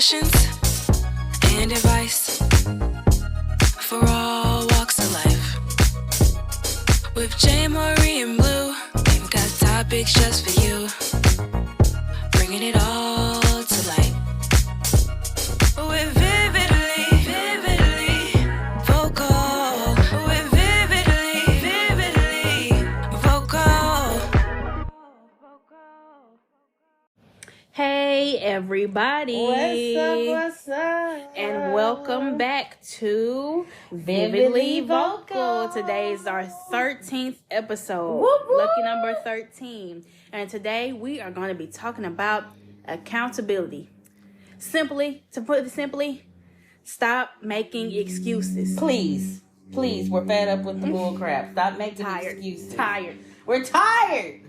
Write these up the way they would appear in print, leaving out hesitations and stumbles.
sessions and advice for all walks of life. With J, Marie, and Blue, we've got topics just for you, bringing it all to light. With vividly vocal. With vividly vocal. Hey everybody. What's up? And welcome back to Vividly Vocal. Today is our 13th episode. Whoop, whoop. Lucky number 13. And today we are going to be talking about accountability. To put it simply, stop making excuses. Please, we're fed up with the bull crap. Stop making excuses. We're tired.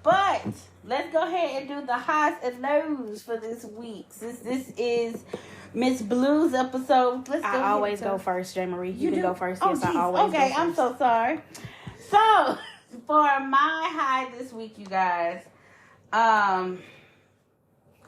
But let's go ahead and do the highs and lows for this week. Since this is Miss Blue's episode, I always go first, J. Marie. You can go first. Oh, yes, geez. I always Okay, go I'm first. so sorry. So, for my high this week, you guys, I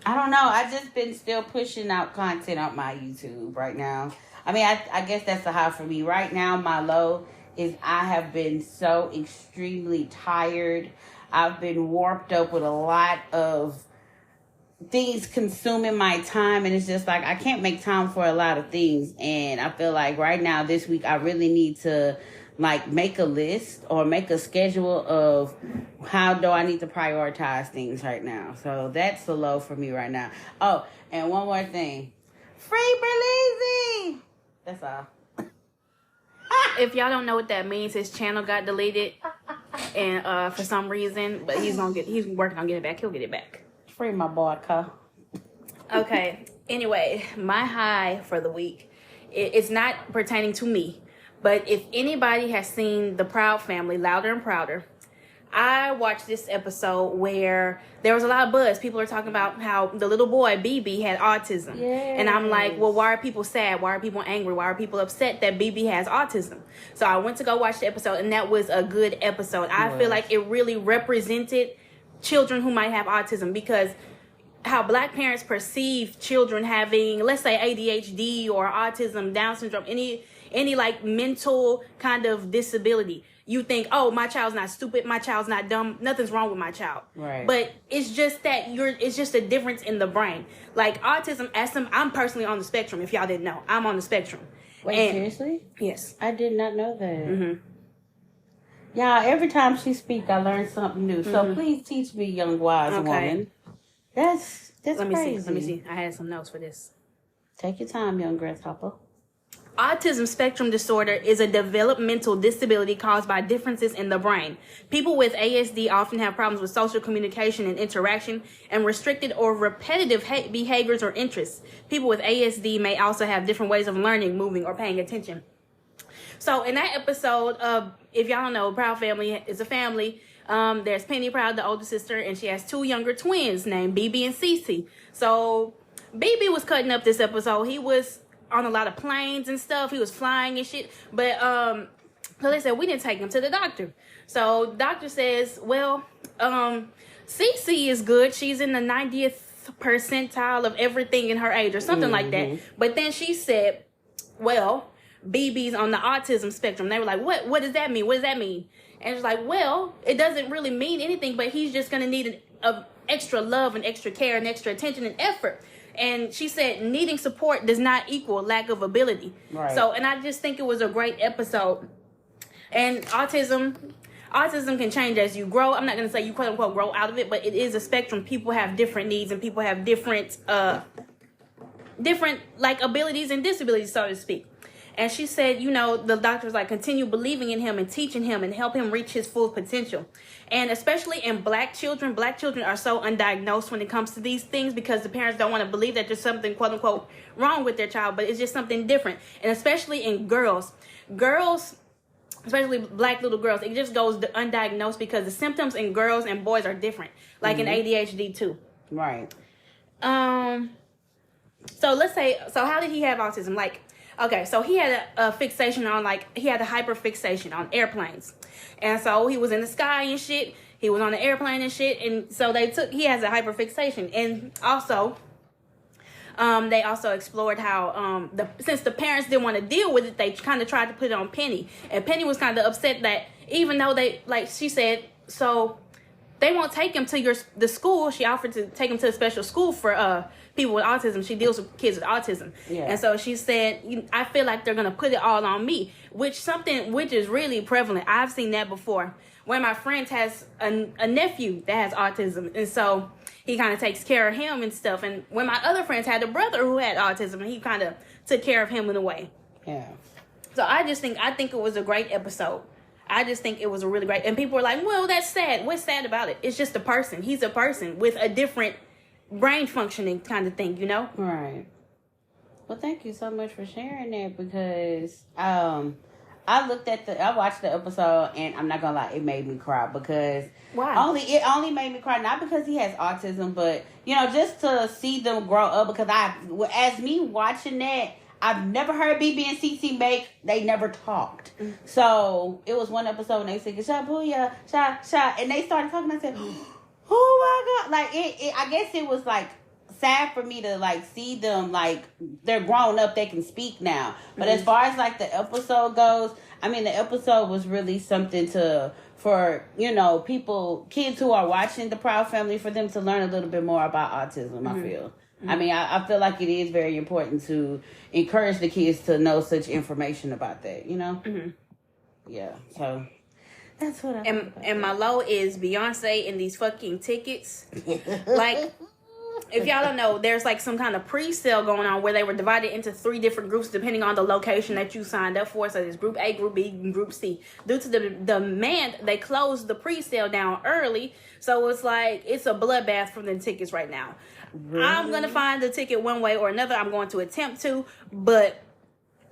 don't know. I've just been still pushing out content on my YouTube right now. I mean, I guess that's the high for me. Right now, my low is I have been so extremely tired. I've been warped up with a lot of things consuming my time, and it's just like I can't make time for a lot of things. And I feel like right now, this week, I really need to make a list or make a schedule of how do I need to prioritize things right now. So that's the low for me right now. Oh, and one more thing. Free Belize! That's all. If y'all don't know what that means, his channel got deleted, and for some reason, but he's working on getting it back. He'll get it back. Free my boy, Ka. Okay. Anyway, my high for the week, it's not pertaining to me, but if anybody has seen The Proud Family, Louder and Prouder, I watched this episode where there was a lot of buzz. People are talking about how the little boy, BB, had autism. Yes. And I'm like, well, why are people sad? Why are people angry? Why are people upset that BB has autism? So I went to go watch the episode, and that was a good episode. I feel like it really represented children who might have autism, because how Black parents perceive children having, let's say, ADHD or autism, Down syndrome, any like mental kind of disability. You think, oh, my child's not stupid, my child's not dumb, nothing's wrong with my child. Right. But it's just that it's just a difference in the brain. Like autism, I'm personally on the spectrum. If y'all didn't know, I'm on the spectrum. Wait, seriously? Yes. I did not know that. Mm-hmm. Yeah, every time she speaks, I learn something new. So please teach me, young wise woman. That's crazy. Let me see. I had some notes for this. Take your time, young grasshopper. Autism spectrum disorder is a developmental disability caused by differences in the brain. People with ASD often have problems with social communication and interaction and restricted or repetitive behaviors or interests. People with ASD may also have different ways of learning, moving, or paying attention. So in that episode, if y'all don't know, Proud Family is a family. There's Penny Proud, the older sister, and she has two younger twins named BB and Cece. So BB was cutting up this episode. He was on a lot of planes and stuff. He was flying and shit. But so they said we didn't take him to the doctor. So doctor says, well, Cece is good. She's in the 90th percentile of everything in her age or something like that. But then she said, well, BB's on the autism spectrum. They were like, what does that mean? What does that mean? And it's like, well, it doesn't really mean anything, but he's just going to need an extra love and extra care and extra attention and effort. And she said needing support does not equal lack of ability. Right. So, and I just think it was a great episode. And autism can change as you grow. I'm not going to say you quote unquote grow out of it, but it is a spectrum. People have different needs and people have different like abilities and disabilities, so to speak. And she said, the doctors like continue believing in him and teaching him and help him reach his full potential. And especially in black children are so undiagnosed when it comes to these things because the parents don't want to believe that there's something quote unquote wrong with their child, but it's just something different. And especially in girls, especially black little girls, it just goes undiagnosed because the symptoms in girls and boys are different, like in ADHD too. Right. So let's say, how did he have autism? Okay, so he had a fixation on, he had a hyperfixation on airplanes. And so he was in the sky and shit. He was on the airplane and shit. And so he has a hyperfixation. And also, They also explored how since the parents didn't want to deal with it, they kind of tried to put it on Penny, and Penny was kind of upset that even though they, like she said, so they won't take him to the school. She offered to take him to a special school for people with autism. She deals with kids with autism. Yeah. And so she said, I feel like they're going to put it all on me, which is really prevalent. I've seen that before. One of my friends has a nephew that has autism. And so he kind of takes care of him and stuff. And when my other friends had a brother who had autism, and he kind of took care of him in a way. Yeah. So I think it was a great episode. I just think it was a really great, and people were like, well, that's sad. What's sad about it? It's just a person. He's a person with a different brain functioning kind of thing, you know? Right. Well, thank you so much for sharing that, because I watched the episode, and I'm not gonna lie, it made me cry, because why? It only made me cry, not because he has autism, but just to see them grow up, because as me watching that, I've never heard BB and CC they never talked. Mm-hmm. So it was one episode and they said, shot, booyah, shot. And they started talking. I said, oh my God. Like, I guess it was like sad for me to like see them, like they're grown up, they can speak now. But as far as like the episode goes, I mean, the episode was really something for people, kids who are watching the Proud Family, for them to learn a little bit more about autism, I feel. I mean, I feel like it is very important to encourage the kids to know such information about that, Yeah, so that's what I think. And my low is Beyonce and these fucking tickets. Like, if y'all don't know, there's like some kind of pre-sale going on where they were divided into 3 different groups depending on the location that you signed up for. So there's Group A, Group B, and Group C. Due to the demand, they closed the pre-sale down early. So it's like, it's a bloodbath for the tickets right now. Really? I'm going to find the ticket one way or another. I'm going to attempt to, but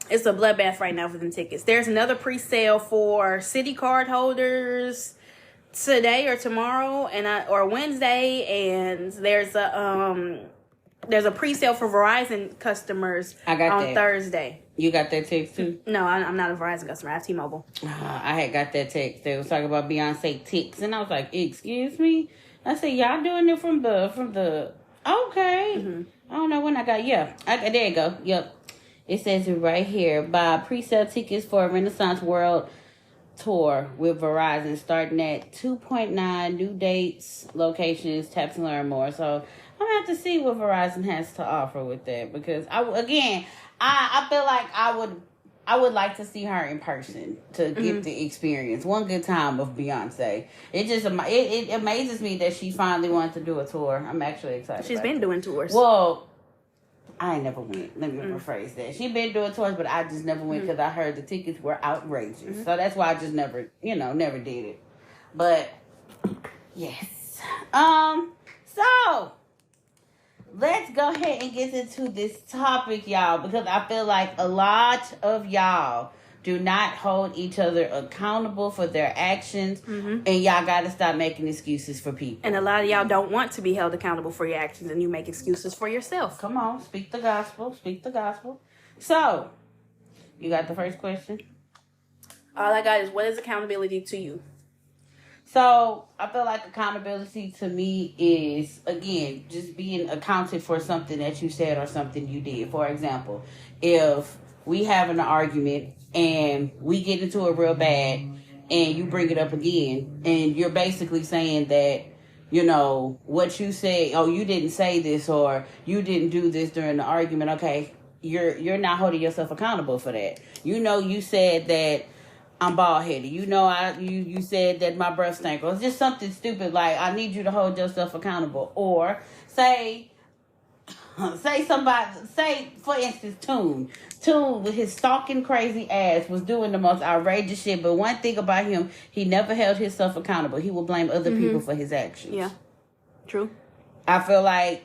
it's a bloodbath right now for them tickets. There's another pre-sale for City card holders today or tomorrow or Wednesday, and there's a pre-sale for Verizon customers on Thursday. You got that text too? No, I'm not a Verizon customer. I have T-Mobile. I had got that text. They was talking about Beyonce ticks, and I was like, "Excuse me." I said, "Y'all doing it from the." Okay. Mm-hmm. I don't know when I got. Yeah, there you go. Yep. It says it right here. Buy pre-sale tickets for Renaissance World Tour with Verizon, starting at 2.9, new dates, locations, tap to learn more. So I'm gonna have to see what Verizon has to offer with that, because I feel like I would like to see her in person to get the experience. One good time of Beyonce. It amazes me that she finally wanted to do a tour. I'm actually excited. She's been doing tours. Well, I ain't never went. Let me rephrase that. She been doing tours, but I just never went because I heard the tickets were outrageous. So that's why I just never did it. But yes. So let's go ahead and get into this topic, y'all, because I feel like a lot of y'all do not hold each other accountable for their actions, and y'all got to stop making excuses for people. And a lot of y'all don't want to be held accountable for your actions, and you make excuses for yourself. Come on, speak the gospel. Speak the gospel. So, you got the first question? All I got is, what is accountability to you? So, I feel like accountability to me is, again, just being accounted for something that you said or something you did. For example, if we have an argument and we get into it real bad and you bring it up again and you're basically saying that, what you say, oh, you didn't say this or you didn't do this during the argument. Okay, you're not holding yourself accountable for that. You said that I'm bald-headed. You said that my breath stank. Or it's just something stupid like, I need you to hold yourself accountable. Or say, for instance, Toon with his stalking crazy ass was doing the most outrageous shit. But one thing about him, he never held himself accountable. He will blame other people for his actions. Yeah, true. I feel like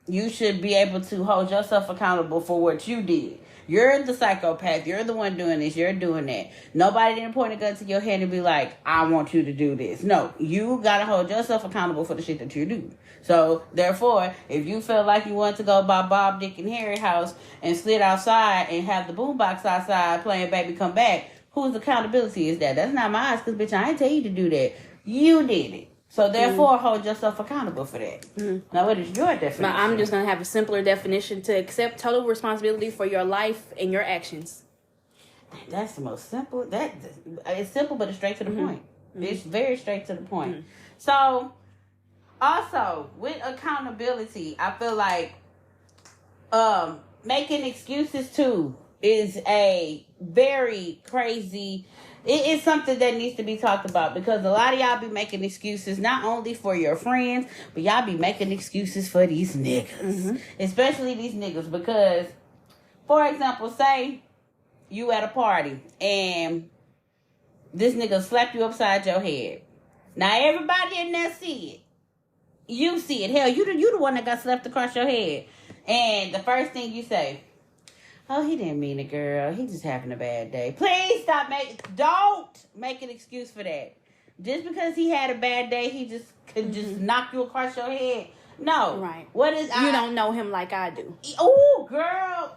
you should be able to hold yourself accountable for what you did. You're the psychopath. You're the one doing this. You're doing that. Nobody didn't point a gun to your head and be like, I want you to do this. No, you got to hold yourself accountable for the shit that you do. So, therefore, if you feel like you want to go by Bob, Dick, and Harry house and sit outside and have the boombox outside playing Baby Come Back, whose accountability is that? That's not mine, because, bitch, I ain't tell you to do that. You did it. So therefore, hold yourself accountable for that. Now, what is your definition? Now, I'm just gonna have a simpler definition: to accept total responsibility for your life and your actions. That's the most simple. It's simple, but it's straight to the point. It's very straight to the point. So, also with accountability, I feel like making excuses too is a very crazy. It is something that needs to be talked about, because a lot of y'all be making excuses not only for your friends, but y'all be making excuses for these niggas, especially these niggas. Because, for example, say you at a party and this nigga slapped you upside your head. Now everybody in there see it. You see it. Hell, you the one that got slapped across your head. And the first thing you say, oh, he didn't mean it, girl. He just having a bad day. Please don't make an excuse for that. Just because he had a bad day, he just could just knock you across your head. No. Right. You don't know him like I do. Oh, girl.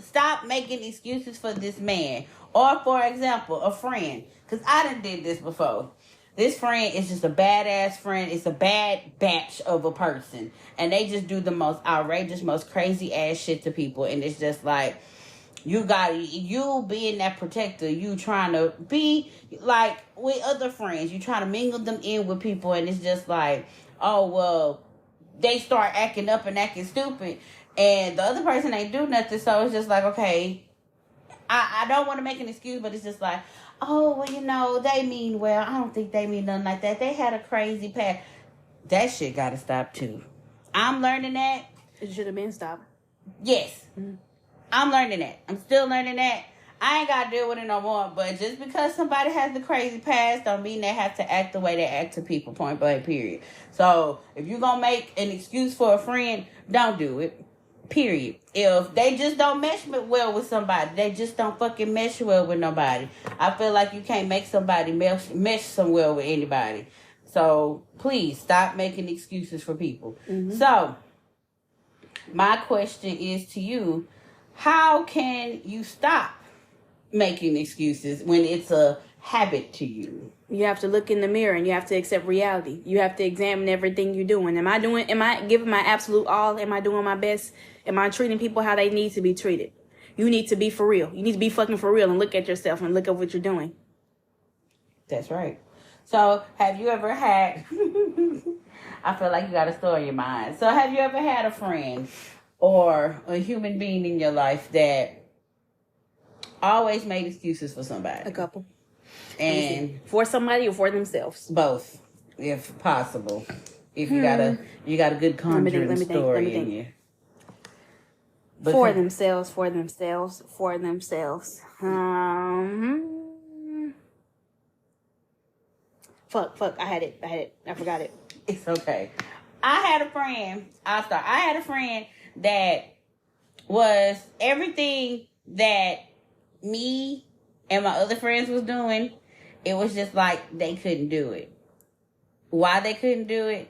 Stop making excuses for this man. Or, for example, a friend. Because I done did this before. This friend is just a badass friend. It's a bad batch of a person. And they just do the most outrageous, most crazy ass shit to people. And it's just like, you being that protector, you trying to be like with other friends. You trying to mingle them in with people. And it's just like, oh, well, they start acting up and acting stupid. And the other person ain't do nothing. So it's just like, okay, I don't want to make an excuse, but it's just like, oh, well, they mean well. I don't think they mean nothing like that. They had a crazy past. That shit got to stop, too. I'm learning that. It should have been stopped. Yes. I'm learning that. I'm still learning that. I ain't got to deal with it no more. But just because somebody has the crazy past don't mean they have to act the way they act to people, point blank, period. So if you're going to make an excuse for a friend, don't do it. Period. If they just don't mesh well with somebody, they just don't fucking mesh well with nobody. I feel like you can't make somebody mesh some well with anybody. So please stop making excuses for people. So my question is to you: how can you stop making excuses when it's a habit to you? You have to look in the mirror and you have to accept reality. You have to examine everything you're doing. Am I giving my absolute all? Am I doing my best? Am I treating people how they need to be treated? You need to be for real. You need to be fucking for real and look at yourself and look at what you're doing. That's right. So have you ever had, I feel like you got a story in your mind. So have you ever had a friend or a human being in your life that always made excuses for somebody? A couple. And for somebody or for themselves? Both, if possible. If you got a good conjuring story in you. For themselves. Fuck, I had it. I forgot it. It's okay. I had a friend that was everything that me and my other friends was doing. It was just like they couldn't do it. Why they couldn't do it?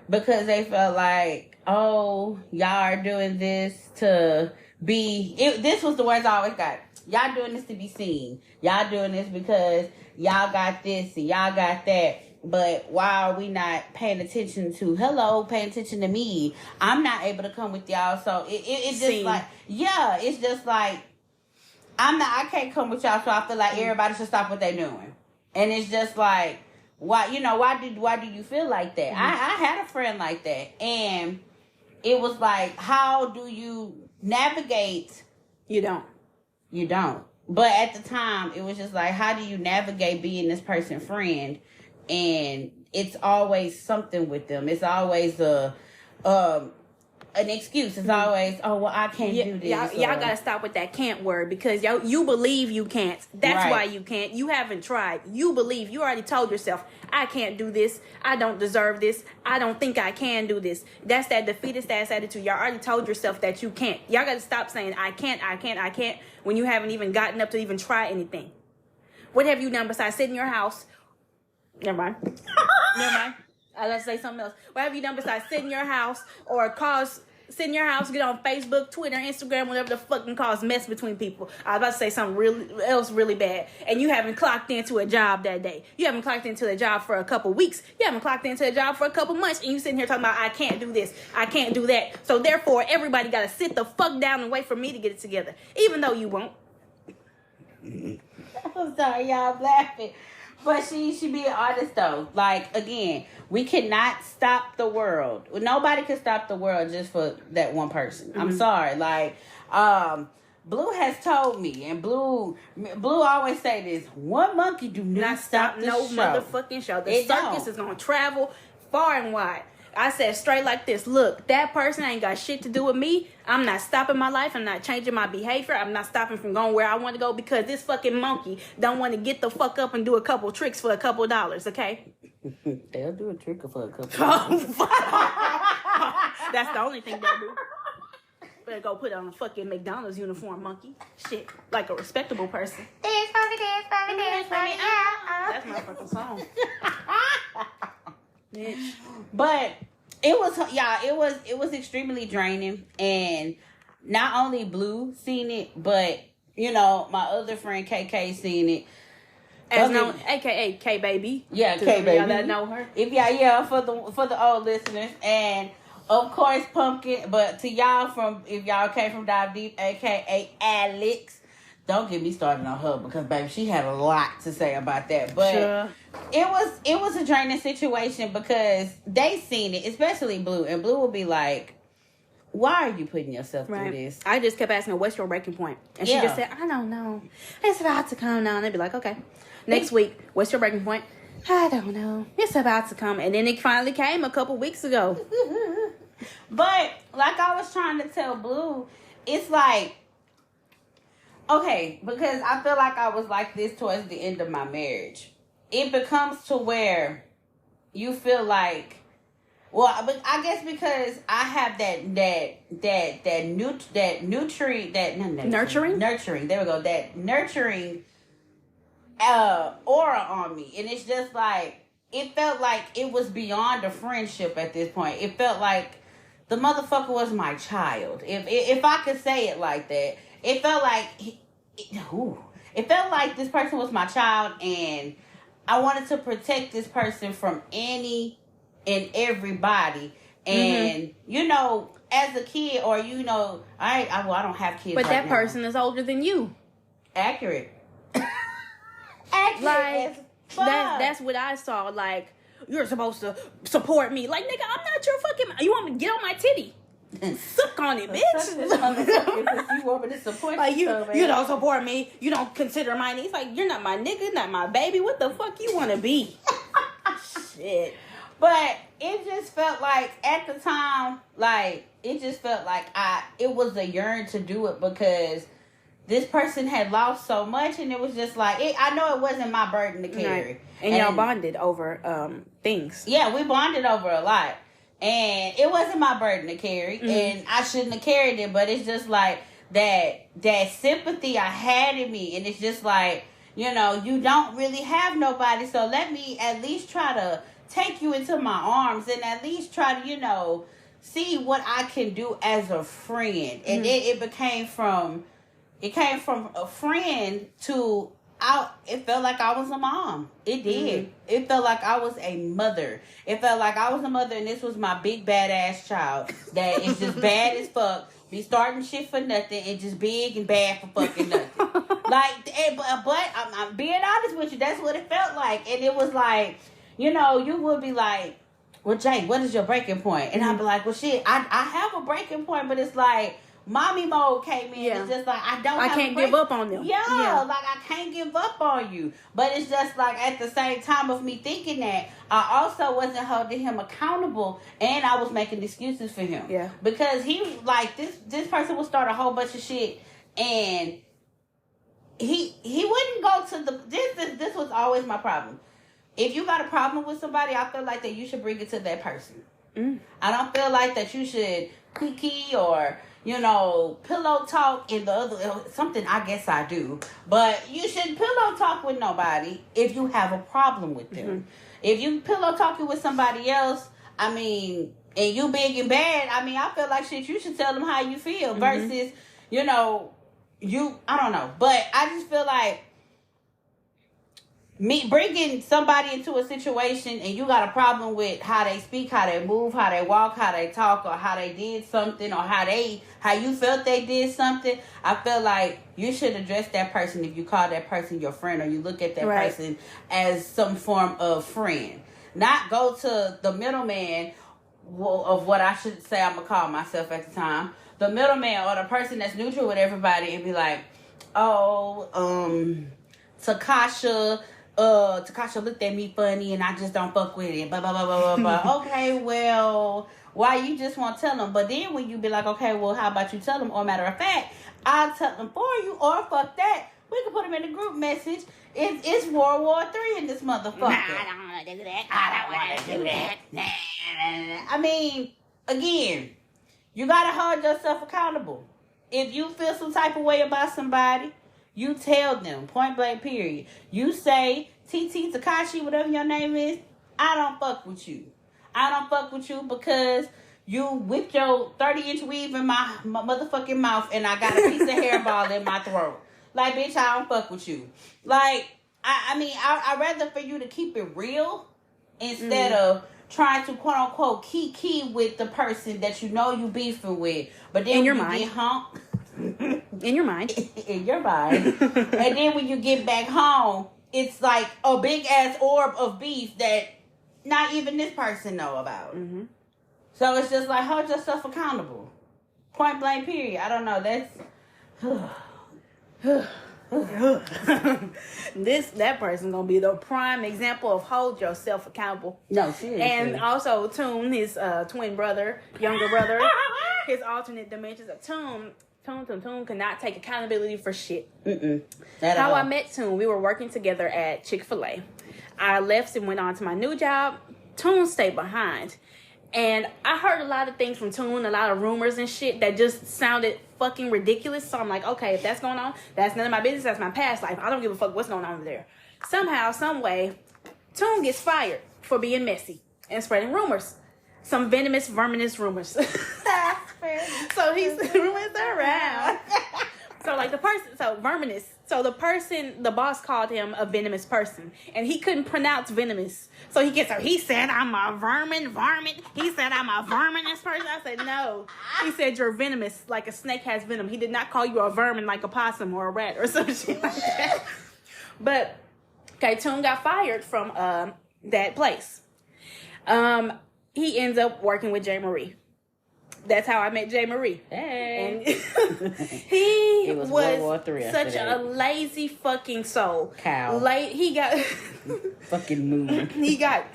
Because they felt like, oh, y'all are doing this to be... This was the words I always got. Y'all doing this to be seen. Y'all doing this because y'all got this and y'all got that. But why are we not paying attention to, paying attention to me? I'm not able to come with y'all. So it's just seen. like, yeah, it's just like, I can't come with y'all. So I feel like everybody should stop what they're doing. And it's just like, why do you feel like that? I had a friend like that. And it was like, how do you navigate? You don't. But at the time, it was just like, how do you navigate being this person's friend? And it's always something with them. It's always an excuse. It's always, oh, well, I can't do this. Y'all gotta stop with that can't word, because you believe you can't. That's Right. why you can't. You haven't tried. You believe. You already told yourself, I can't do this. I don't deserve this. I don't think I can do this. That's that defeatist ass attitude. Y'all already told yourself that you can't. Y'all gotta stop saying, I can't, when you haven't even gotten up to even try anything. What have you done besides sit in your house? Never mind. Let's say something else. What have you done besides sit in your house or cause sit in your house, get on Facebook, Twitter, Instagram, whatever the fuck can cause mess between people. I was about to say something really bad. And you haven't clocked into a job that day. You haven't clocked into a job for a couple weeks. You haven't clocked into a job for a couple months. And you sitting here talking about, I can't do this. I can't do that. So therefore, everybody got to sit the fuck down and wait for me to get it together. Even though you won't. I'm sorry, y'all, I'm laughing. But she should be an artist, though. Like, again, we cannot stop the world. Nobody can stop the world just for that one person. I'm sorry. Like, Blue has told me, and Blue always say this, one monkey do not stop the no show. Motherfucking show. The circus is going to travel far and wide. I said straight like this, look, that person ain't got shit to do with me. I'm not stopping my life. I'm not changing my behavior. I'm not stopping from going where I want to go because this fucking monkey don't want to get the fuck up and do a couple tricks for a couple dollars, okay? They'll do a trick for a couple dollars. That's the only thing they'll do. Better go put on a fucking McDonald's uniform, monkey. Shit, like a respectable person. Dance for me. That's my fucking song. Bitch. But it was extremely draining, and not only Blue seen it, but you know my other friend KK seen it. As known, AKA K Baby. Yeah, K Baby. Y'all that know her. For the old listeners, and of course Pumpkin. But to y'all if y'all came from Dive Deep, AKA Alex. Don't get me started on her because, baby, she had a lot to say about that. But sure. it was a draining situation because they seen it, especially Blue. And Blue will be like, why are you putting yourself through this? I just kept asking her, what's your breaking point? And she just said, I don't know. It's about to come now. And they'd be like, okay. Next week, what's your breaking point? I don't know. It's about to come. And then it finally came a couple weeks ago. But, like I was trying to tell Blue, it's like, okay, because I feel like I was like this towards the end of my marriage. It becomes to where you feel like, well, but I guess because I have nurturing. There we go. That nurturing aura on me, and it's just like it felt like it was beyond a friendship at this point. It felt like the motherfucker was my child. If I could say it like that. It felt like this person was my child, and I wanted to protect this person from any and everybody. And you know, as a kid, or you know, I don't have kids. But right that now. person is older than you. Accurate. Like that's what I saw. Like, you're supposed to support me. Like, nigga, I'm not your fucking. You want me to get on my titty? Suck on it, bitch. You want me to support like you? You don't support me. You don't consider my needs. Like, you're not my nigga, not my baby. What the fuck you want to be? Shit. But it just felt like at the time, like it just felt like it was a yearn to do it because this person had lost so much, and it was just like I know it wasn't my burden to carry. Right. And y'all bonded over things. Yeah, we bonded over a lot. And it wasn't my burden to carry, and I shouldn't have carried it, but it's just like that sympathy I had in me, and it's just like, you know, you don't really have nobody, so let me at least try to take you into my arms and at least try to, you know, see what I can do as a friend. And it came from a friend to it felt like I was a mom. It did. It felt like I was a mother. It felt like I was a mother, and this was my big badass child that is just bad as fuck. Be starting shit for nothing and just big and bad for fucking nothing. But I'm being honest with you. That's what it felt like, and it was like, you know, you would be like, well, Jay, what is your breaking point? And I'd be like, well, shit, I have a breaking point, but it's like, mommy mode came in. Yeah. It's just like I can't give up on them. Yeah, like I can't give up on you. But it's just like at the same time of me thinking that, I also wasn't holding him accountable, and I was making excuses for him. Yeah, because he like this person would start a whole bunch of shit, and he wouldn't go to the this was always my problem. If you got a problem with somebody, I feel like that you should bring it to that person. I don't feel like that you should kiki or, you know, pillow talk in the other, something I guess I do. But you shouldn't pillow talk with nobody if you have a problem with them. If you pillow talking with somebody else, I mean, and you big and bad, I mean, I feel like shit, you should tell them how you feel versus, you know, I don't know. But I just feel like me bringing somebody into a situation and you got a problem with how they speak, how they move, how they walk, how they talk, or how they did something, or how you felt they did something, I feel like you should address that person if you call that person your friend, or you look at that person as some form of friend. Not go to the middleman of what I should say I'm gonna call myself at the time. The middleman or the person that's neutral with everybody and be like, Takasha looked at me funny and I just don't fuck with it. Blah, blah, blah, blah, blah, blah. Okay, well, why you just won't tell them? But then when you be like, okay, well, how about you tell them? Or matter of fact, I'll tell them for you, or fuck that. We can put them in the group message. It's World War III in this motherfucker. Nah, I don't want to do that. I don't want to do that. Nah. I mean, again, you got to hold yourself accountable. If you feel some type of way about somebody, you tell them, point blank, period. You say, TT, Takashi, whatever your name is, I don't fuck with you. I don't fuck with you because you whipped your 30-inch weave in my motherfucking mouth and I got a piece of hairball in my throat. Like, bitch, I don't fuck with you. Like, I mean, I'd rather for you to keep it real instead of trying to, quote unquote, key with the person that you know you beefing with. But then in your when mind. you get home... In your mind. In your mind. And then when you get back home, it's like a big ass orb of beef that not even this person know about. Mm-hmm. So it's just like, hold yourself accountable. Point blank, period. I don't know. That person gonna be the prime example of hold yourself accountable. No, seriously. And also Toon, his twin brother, younger brother, his alternate dimensions of Toon cannot take accountability for shit. How I met Toon, we were working together at Chick-fil-A. I left and went on to my new job. Toon stayed behind. And I heard a lot of things from Toon, a lot of rumors and shit that just sounded fucking ridiculous. So I'm like, okay, if that's going on, that's none of my business. That's my past life. I don't give a fuck what's going on over there. Somehow, some way, Toon gets fired for being messy and spreading rumors. Some venomous, verminous rumors. So he's rumors around. So like verminous. So the boss called him a venomous person, and he couldn't pronounce venomous. So he said, I'm a varmint. He said, I'm a verminous person. I said, no. He said, you're venomous, like a snake has venom. He did not call you a vermin like a possum or a rat or some shit like that. But, okay, Toon got fired from that place. He ends up working with J. Marie. That's how I met J. Marie. Hey. And he was such a lazy fucking soul. Cow. He got fucking moving. He got,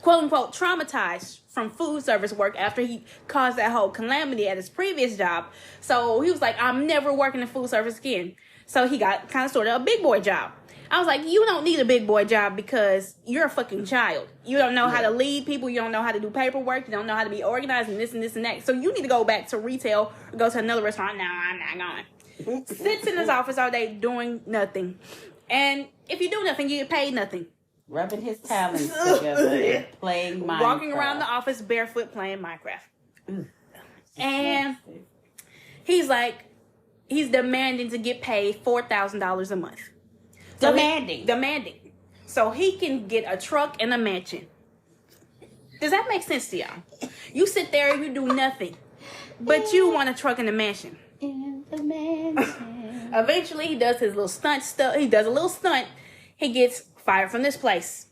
quote unquote, traumatized from food service work after he caused that whole calamity at his previous job. So he was like, I'm never working in food service again. So he got kind of sort of a big boy job. I was like, you don't need a big boy job because you're a fucking child. You don't know how to lead people. You don't know how to do paperwork. You don't know how to be organized and this and this and that. So you need to go back to retail or go to another restaurant. No, I'm not going. Sits in his office all day doing nothing. And if you do nothing, you get paid nothing. Rubbing his talents together and playing Minecraft. Walking around the office barefoot playing Minecraft. And he's demanding to get paid $4,000 a month. So demanding. So he can get a truck and a mansion. Does that make sense to y'all? You sit there and you do nothing. But you want a truck and a mansion. In the mansion. Eventually he does his little stunt stuff. He does a little stunt. He gets fired from this place.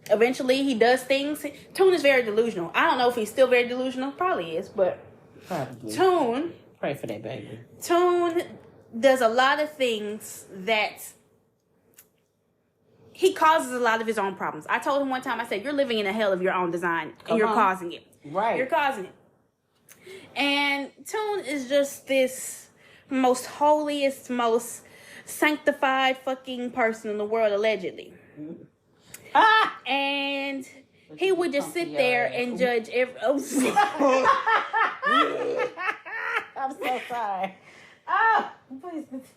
Eventually he does things. Toon is very delusional. I don't know if he's still very delusional. Probably is, but probably. Toon. Pray for that baby. Toon does a lot of things that he causes a lot of his own problems. I told him one time, I said, you're living in a hell of your own design and you're causing it. Right. You're causing it. And Toon is just this most holiest, most sanctified fucking person in the world, allegedly. And he would just sit there and judge every... I'm so sorry.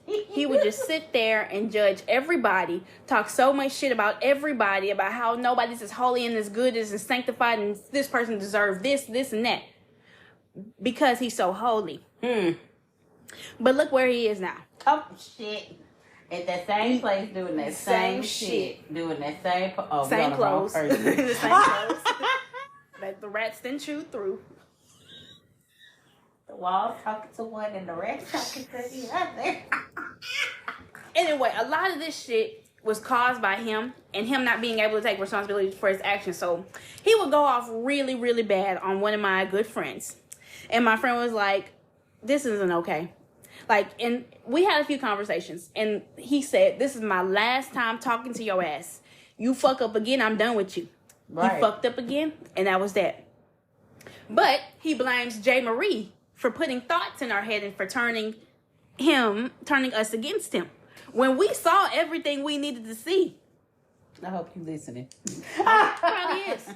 He would just sit there and judge everybody, talk so much shit about everybody, about how nobody's as holy and as good as and sanctified, and this person deserves this, and that. Because he's so holy. But look where he is now. Oh, shit. At that same place doing that same shit. Doing that same... same clothes. The same clothes. That the rats didn't chew through. The walls talking to one and the rats talking to the other. Anyway, a lot of this shit was caused by him and him not being able to take responsibility for his actions. So he would go off really, really bad on one of my good friends. And my friend was like, this isn't okay. Like, and we had a few conversations. And he said, this is my last time talking to your ass. You fuck up again, I'm done with you. Right. He fucked up again, and that was that. But he blames J. Marie for putting thoughts in our head and for turning us against him. When we saw everything we needed to see. I hope you listening. Probably is.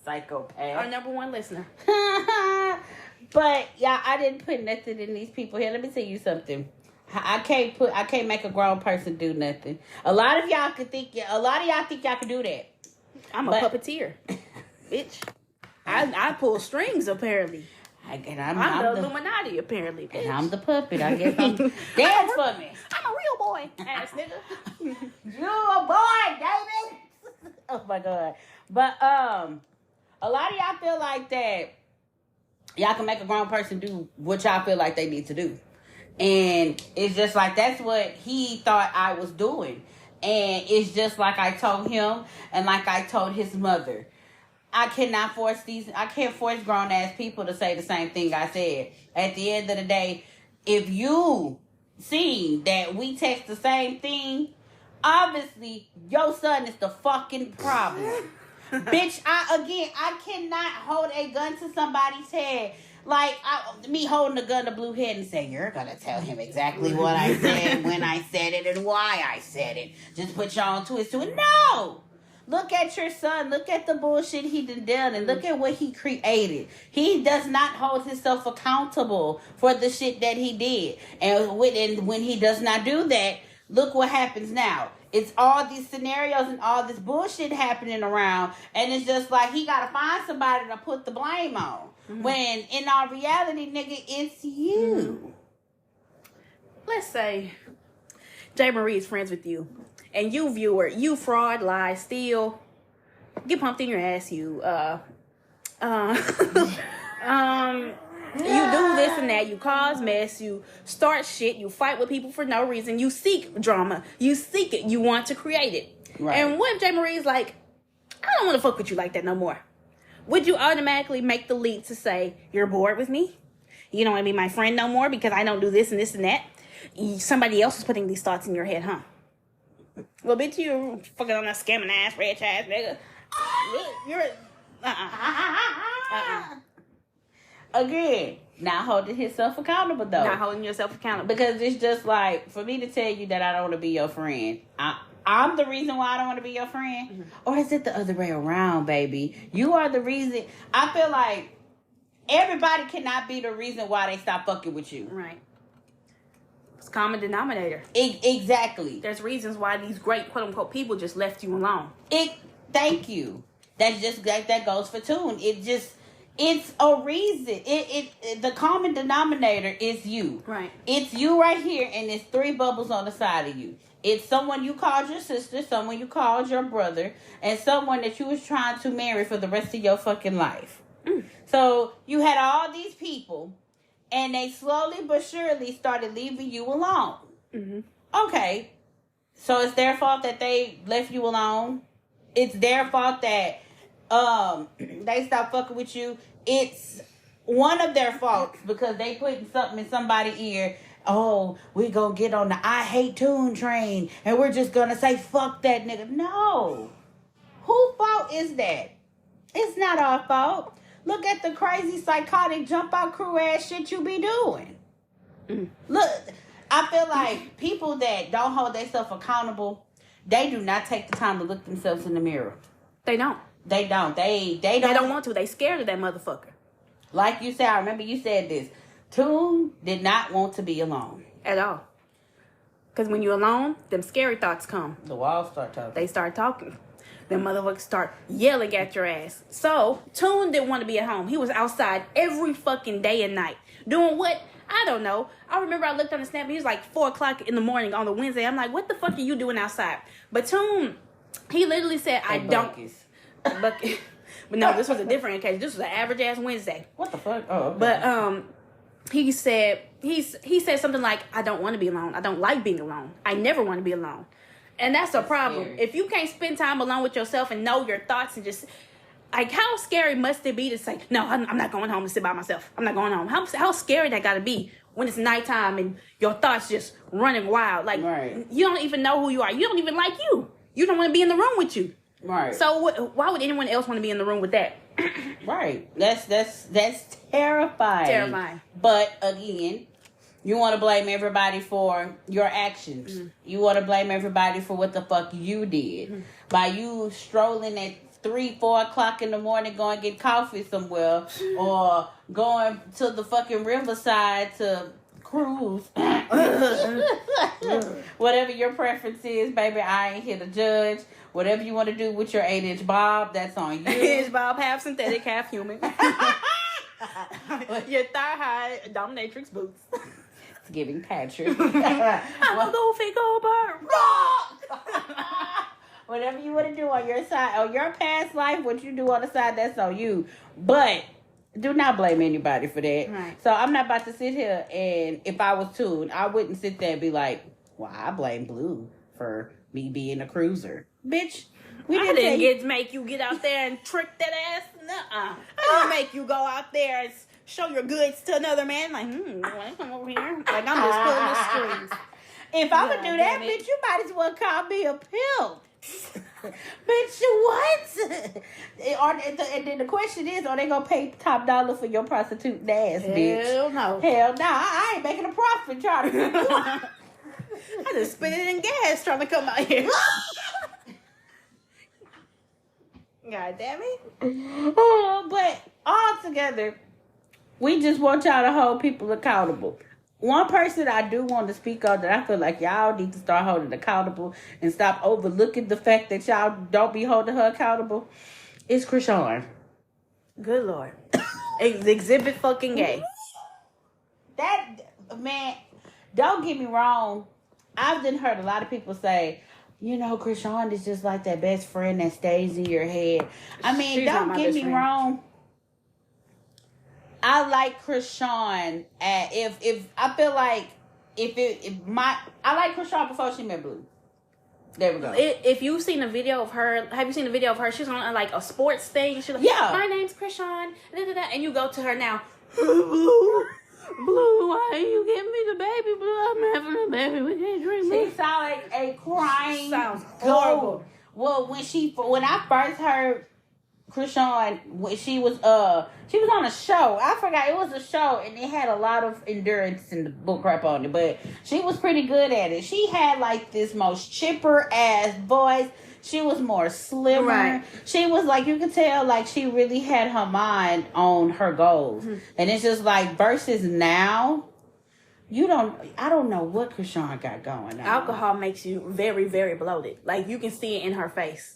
Psychopath. Our number one listener. But yeah, I didn't put nothing in these people here. Let me tell you something. I can't make a grown person do nothing. A lot of y'all think y'all can do that. I'm a puppeteer. Bitch. I pull strings apparently. I'm the Illuminati apparently. Bitch. And I'm the puppet. I guess I'm dance for me. I'm a real boy, ass nigga. You a boy, David. Oh my god. But a lot of y'all feel like that y'all can make a grown person do what y'all feel like they need to do. And it's just like that's what he thought I was doing. And it's just like I told him and like I told his mother. I can't force grown ass people to say the same thing I said. At the end of the day, if you see that we text the same thing, obviously your son is the fucking problem. Bitch, I cannot hold a gun to somebody's head. Like, me holding a gun to Blue Head and saying, you're going to tell him exactly what I said, when I said it, and why I said it. Just put your own twist to it. No! Look at your son. Look at the bullshit he done, and look at what he created. He does not hold himself accountable for the shit that he did. And when he does not do that, look what happens now. It's all these scenarios and all this bullshit happening around, and it's just like he got to find somebody to put the blame on. Mm-hmm. When in our reality, nigga, it's you. Mm-hmm. Let's say J. Marie is friends with you, and you viewer, you fraud, lie, steal, get pumped in your ass, you you do this and that, you cause mess, you start shit, you fight with people for no reason, you seek drama, you seek it, you want to create it. Right. And what if J. Marie's like, I don't want to fuck with you like that no more? Would you automatically make the leap to say, you're bored with me? You don't want to be my friend no more because I don't do this and this and that? Somebody else is putting these thoughts in your head, huh? Well, bitch, you fucking on that scamming ass, rich ass nigga. You're Again, not holding himself accountable though. Not holding yourself accountable. Because it's just like, for me to tell you that I don't want to be your friend, I'm the reason why I don't want to be your friend? Mm-hmm. Or is it the other way around, baby? You are the reason. I feel like everybody cannot be the reason why they stop fucking with you. Right. It's common denominator. Exactly. There's reasons why these great quote-unquote people just left you alone. Thank you. That's just that goes for tune. It's a reason. The common denominator is you. Right. It's you right here, and it's 3 bubbles on the side of you. It's someone you called your sister, someone you called your brother, and someone that you was trying to marry for the rest of your fucking life. Mm. So you had all these people, and they slowly but surely started leaving you alone. Mm-hmm. Okay. So it's their fault that they left you alone. It's their fault that they stopped fucking with you. It's one of their faults because they putting something in somebody's ear. Oh, we gonna get on the I hate tune train and we're just gonna say fuck that nigga. No. Whose fault is that? It's not our fault. Look at the crazy psychotic jump out crew ass shit you be doing. Mm. Look, I feel like people that don't hold themselves accountable, they do not take the time to look themselves in the mirror. They don't. They don't. They don't want to. They scared of that motherfucker. Like you said, I remember you said this. Tune did not want to be alone. at all. Because when you're alone, them scary thoughts come. The walls start talking. They start talking. Them motherfuckers start yelling at your ass. So, Toon didn't want to be at home. He was outside every fucking day and night. Doing what? I don't know. I remember I looked on the snap and he was like 4 o'clock in the morning on the Wednesday. I'm like, what the fuck are you doing outside? But Toon, he literally said, I don't. But no, this was a different occasion. This was an average ass Wednesday. What the fuck? Oh, okay. But he said something like, I don't want to be alone. I don't like being alone. I never want to be alone. And that's a problem. Scary. If you can't spend time alone with yourself and know your thoughts and just, like, how scary must it be to say, no, I'm not going home to sit by myself. I'm not going home. How scary that got to be when it's nighttime and your thoughts just running wild. Like, right. You don't even know who you are. You don't even like you. You don't want to be in the room with you. Right. So why would anyone else want to be in the room with that? Right. That's terrifying. Terrifying. But again, you want to blame everybody for your actions. Mm-hmm. You want to blame everybody for what the fuck you did. Mm-hmm. By you strolling at 3-4 o'clock in the morning going get coffee somewhere or going to the fucking riverside to cruise. Whatever your preference is, baby, I ain't here to judge. Whatever you want to do with your 8-inch bob, that's on you. 8-inch bob, half synthetic, half human. Your thigh-high dominatrix boots. It's giving Patrick. I'm a goofy Goldberg. Whatever you want to do on your side, on your past life, what you do on the side, that's on you. But do not blame anybody for that. Right. So I'm not about to sit here and if I was Toon, I wouldn't sit there and be like, well, I blame Blue for me being a cruiser. Bitch, I didn't make you get out there and trick that ass. Nuh-uh. I didn't make you go out there and show your goods to another man. Like, come over here. Like, I'm just pulling the strings. If I would do that, bitch, you might as well call me a pimp. Bitch, what? And then the question is, are they gonna pay top dollar for your prostitute ass, bitch? Hell no. Hell no. I ain't making a profit trying to. I just spit it in gas trying to come out here. God damn it. Oh, but all together, we just want y'all to hold people accountable. One person I do want to speak on that I feel like y'all need to start holding accountable and stop overlooking the fact that y'all don't be holding her accountable is Krishan. Good Lord. Exhibit fucking gay. That, man, don't get me wrong. I've done heard a lot of people say, you know, Krishan is just like that best friend that stays in your head. I mean, don't get me wrong. I like Krishan. If I feel like I like Krishan before she met Blue. There we go. If you've seen a video of her, have you seen a video of her? She's on like a sports thing. She's like, yeah, my name's Krishan, and you go to her now. Blue, why you giving me the baby? Blue, I'm having a baby. We can't drink. She sounds like a crying. Sounds horrible. Well, when I first heard Krishan, when she was on a show. I forgot, it was a show and it had a lot of endurance and the bull crap on it, but she was pretty good at it. She had like this most chipper ass voice. She was more slimmer. Right. She was like, you could tell like she really had her mind on her goals. Mm-hmm. And it's just like versus now, I don't know what Krishan got going on. Alcohol makes you very, very bloated. Like you can see it in her face.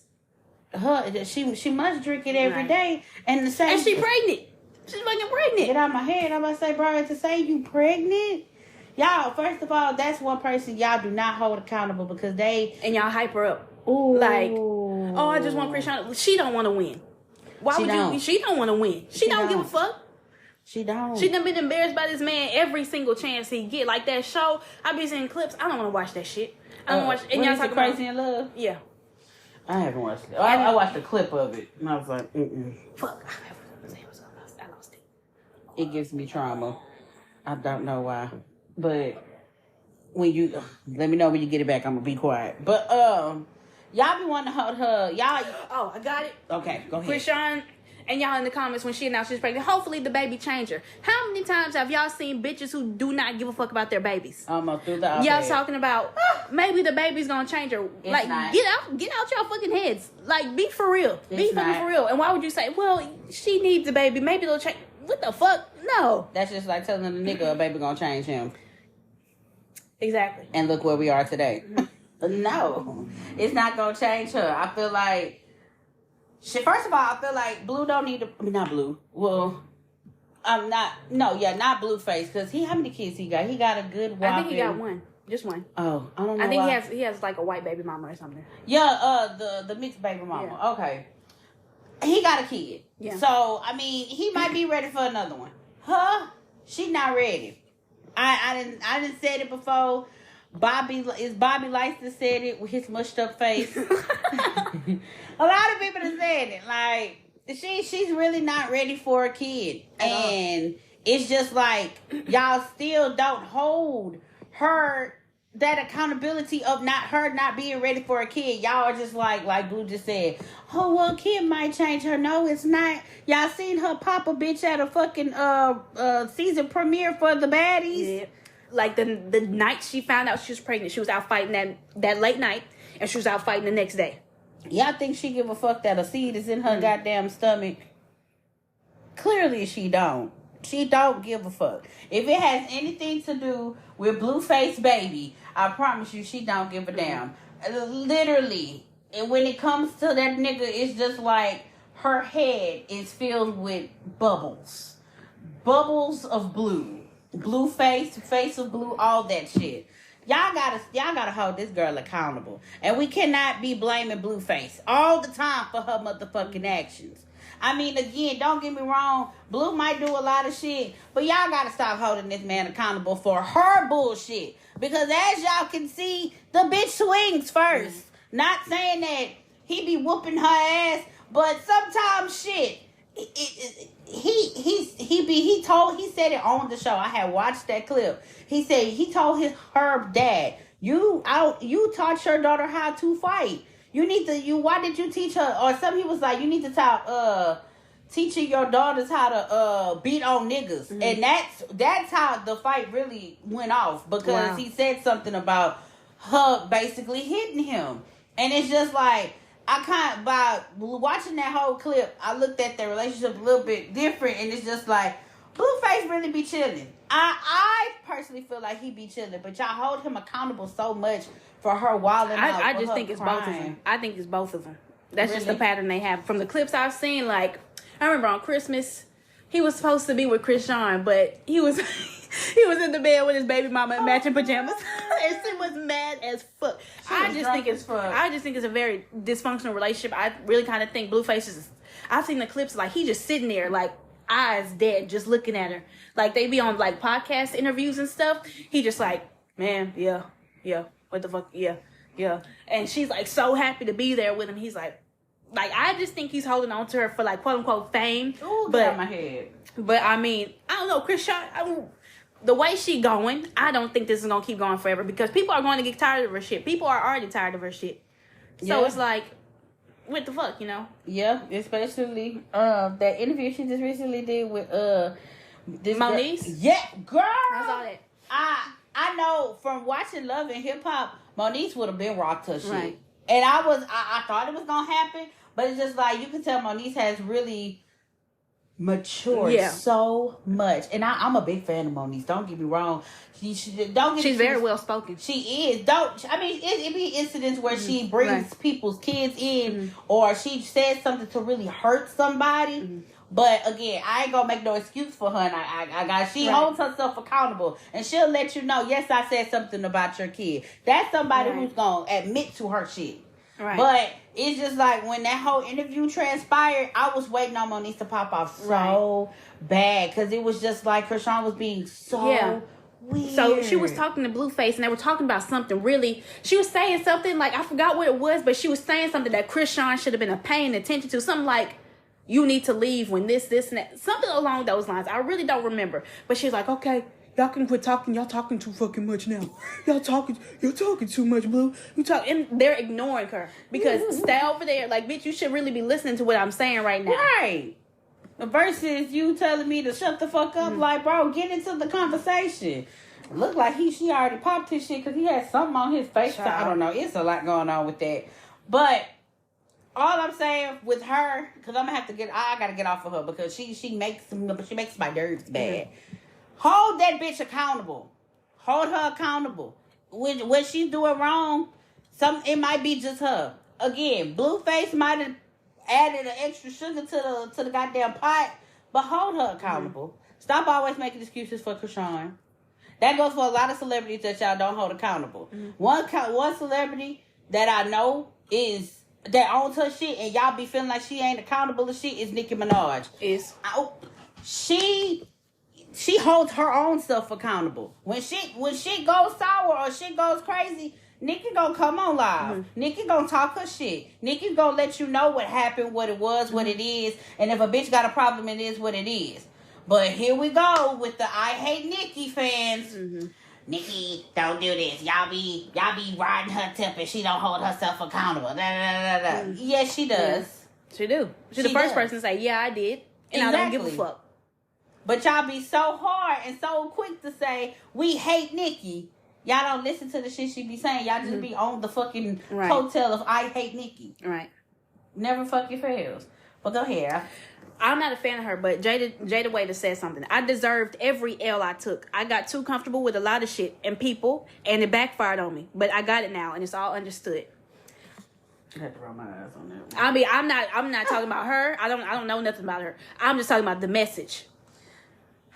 She must drink it every day, and the same. And she pregnant. She's fucking pregnant. Get out my head. I'm gonna say, bro, to say you pregnant, y'all. First of all, that's one person y'all do not hold accountable because and y'all hype her up. Ooh. Like, oh, I just want Krishan. She don't want to win. Why would you? She don't want to win. She don't give a fuck. She don't. She done been embarrassed by this man every single chance he get. Like that show, I be seeing clips. I don't want to watch that shit. I don't watch. And y'all talking Crazy in Love? Yeah. I haven't watched it. I watched a clip of it, and I was like, fuck. I lost it. It gives me trauma. I don't know why. But when you, let me know when you get it back, I'm going to be quiet. But, y'all be wanting to hold her. Y'all. Oh, I got it. Okay, go ahead. Krishan, and y'all in the comments when she announced she's pregnant, hopefully the baby changed her. How many times have y'all seen bitches who do not give a fuck about their babies? Almost through the y'all talking about maybe the baby's gonna change her. It's like not. get out y'all fucking heads. Like be for real. Be fucking for real. And why would you say, well, she needs a baby, maybe it'll change? What the fuck? No. That's just like telling the nigga a baby gonna change him. Exactly. And look where we are today. No, it's not gonna change her. I feel like, first of all, I feel like Blue don't need to. I mean, not Blue. Well, I'm not. No, yeah, not Blueface. Because how many kids he got? He got a good whopping. I think he got one. Just one. Oh, I don't know. I think why. he has like a white baby mama or something. Yeah, the mixed baby mama. Yeah. Okay. He got a kid. Yeah. So, I mean, he might be ready for another one. Huh? She not ready. I didn't said it before. Bobby likes to say it with his mushed up face. A lot of people have said it. Like, she's really not ready for a kid. And it's just like, y'all still don't hold her that accountability of not being ready for a kid. Y'all are just like Blue just said, oh, well, kid might change her. No, it's not. Y'all seen her pop a bitch at a fucking season premiere for The Baddies? Yeah. Like the night she found out she was pregnant, she was out fighting that late night, and she was out fighting the next day. Y'all think she give a fuck that a seed is in her goddamn stomach? Clearly she don't. She don't give a fuck. If it has anything to do with Blueface baby, I promise you she don't give a damn. Literally. And when it comes to that nigga, it's just like her head is filled with bubbles. Bubbles of blue. Blueface, face of blue, all that shit. Y'all gotta hold this girl accountable. And we cannot be blaming Blueface all the time for her motherfucking actions. I mean, again, don't get me wrong. Blue might do a lot of shit, but y'all gotta stop holding this man accountable for her bullshit. Because as y'all can see, the bitch swings first. Not saying that he be whooping her ass, but sometimes shit. He said it on the show. I had watched that clip. He said he told her dad, you taught your daughter how to fight. Why did you teach her? Or something, he was like, you need to teaching your daughters how to beat on niggas. Mm-hmm. And that's how the fight really went off, because he said something about her basically hitting him. And it's just like, by watching that whole clip, I looked at their relationship a little bit different, and it's just like, Blueface really be chilling. I personally feel like he be chilling, but y'all hold him accountable so much for her wilding out. I just think it's both of them. I think it's both of them. That's just the pattern they have. From the clips I've seen, like, I remember on Christmas, he was supposed to be with Chris Sean, but he was in the bed with his baby mama in matching pajamas. And she was mad as fuck. I just think it's a very dysfunctional relationship. I really kind of think Blueface I've seen the clips, like, he just sitting there, like, eyes dead, just looking at her. Like, they be on, like, podcast interviews and stuff. He just like, man, yeah, what the fuck, yeah. And she's, like, so happy to be there with him. He's like, I just think he's holding on to her for, like, quote-unquote fame. Ooh, get out my head. But, I mean, I don't know, Chris Sean, the way she going, I don't think this is going to keep going forever, because people are going to get tired of her shit. People are already tired of her shit. So it's like, what the fuck, you know? Yeah, especially that interview she just recently did with this Moniece. Yeah, girl. I saw that. I know from watching Love and Hip Hop, Moniece would have been rocked her shit. Right. And I thought it was gonna happen, but it's just like, you can tell Moniece has really matured so much. And I'm a big fan of Moniece. Don't get me wrong. She's very well spoken. She is. It be incidents where she brings people's kids in, or she says something to really hurt somebody. Mm-hmm. But again, I ain't gonna make no excuse for her. And she holds herself accountable, and she'll let you know, yes, I said something about your kid. That's somebody who's gonna admit to her shit. Right. But it's just like, when that whole interview transpired, I was waiting on Moniece to pop off so bad, because it was just like Krishan was being so weird. So she was talking to Blueface, and they were talking about something really. She was saying something, like, I forgot what it was, but she was saying something that Krishan should have been paying attention to. Something like, you need to leave when this, and that. Something along those lines. I really don't remember. But she's like, okay, y'all can quit talking. Y'all talking too fucking much now. You're talking too much, Blue. And they're ignoring her, because stay over there. Like, bitch, you should really be listening to what I'm saying right now. Right. Versus you telling me to shut the fuck up. Like, bro, get into the conversation. Look like she already popped his shit, because he had something on his face. So I don't know. It's a lot going on with that. But all I'm saying with her, because I gotta get off of her, because she makes my nerves bad. Hold that bitch accountable. Hold her accountable. what she's doing wrong, it might be just her. Again, Blueface might have added an extra sugar to the goddamn pot, but hold her accountable. Mm-hmm. Stop always making excuses for Krishan. That goes for a lot of celebrities that y'all don't hold accountable. Mm-hmm. One celebrity that I know that owns her shit, and y'all be feeling like she ain't accountable to shit, is Nicki Minaj. She holds her own stuff accountable. When shit goes sour or shit goes crazy, Nicki gonna come on live. Mm-hmm. Nicki gonna talk her shit. Nicki gonna let you know what happened, what it was, mm-hmm. what it is, and if a bitch got a problem, it is what it is. But here we go with the I Hate Nicki fans. Mm-hmm. Nicki, don't do this. Y'all be riding her tip and she don't hold herself accountable. Da, da, da, da. Mm-hmm. Yes, she does. Yes, she do. She's the first person to say, yeah, I did. And exactly. I don't give a fuck. But y'all be so hard and so quick to say, we hate Nicki. Y'all don't listen to the shit she be saying. Y'all just be on the fucking coattail of I Hate Nicki. Right. Never fucking fails. But go ahead. I'm not a fan of her, but Jada Waiter said something. I deserved every L I took. I got too comfortable with a lot of shit and people, and it backfired on me. But I got it now, and it's all understood. I had to roll my eyes on that one. I mean, I'm not talking about her. I don't know nothing about her. I'm just talking about the message.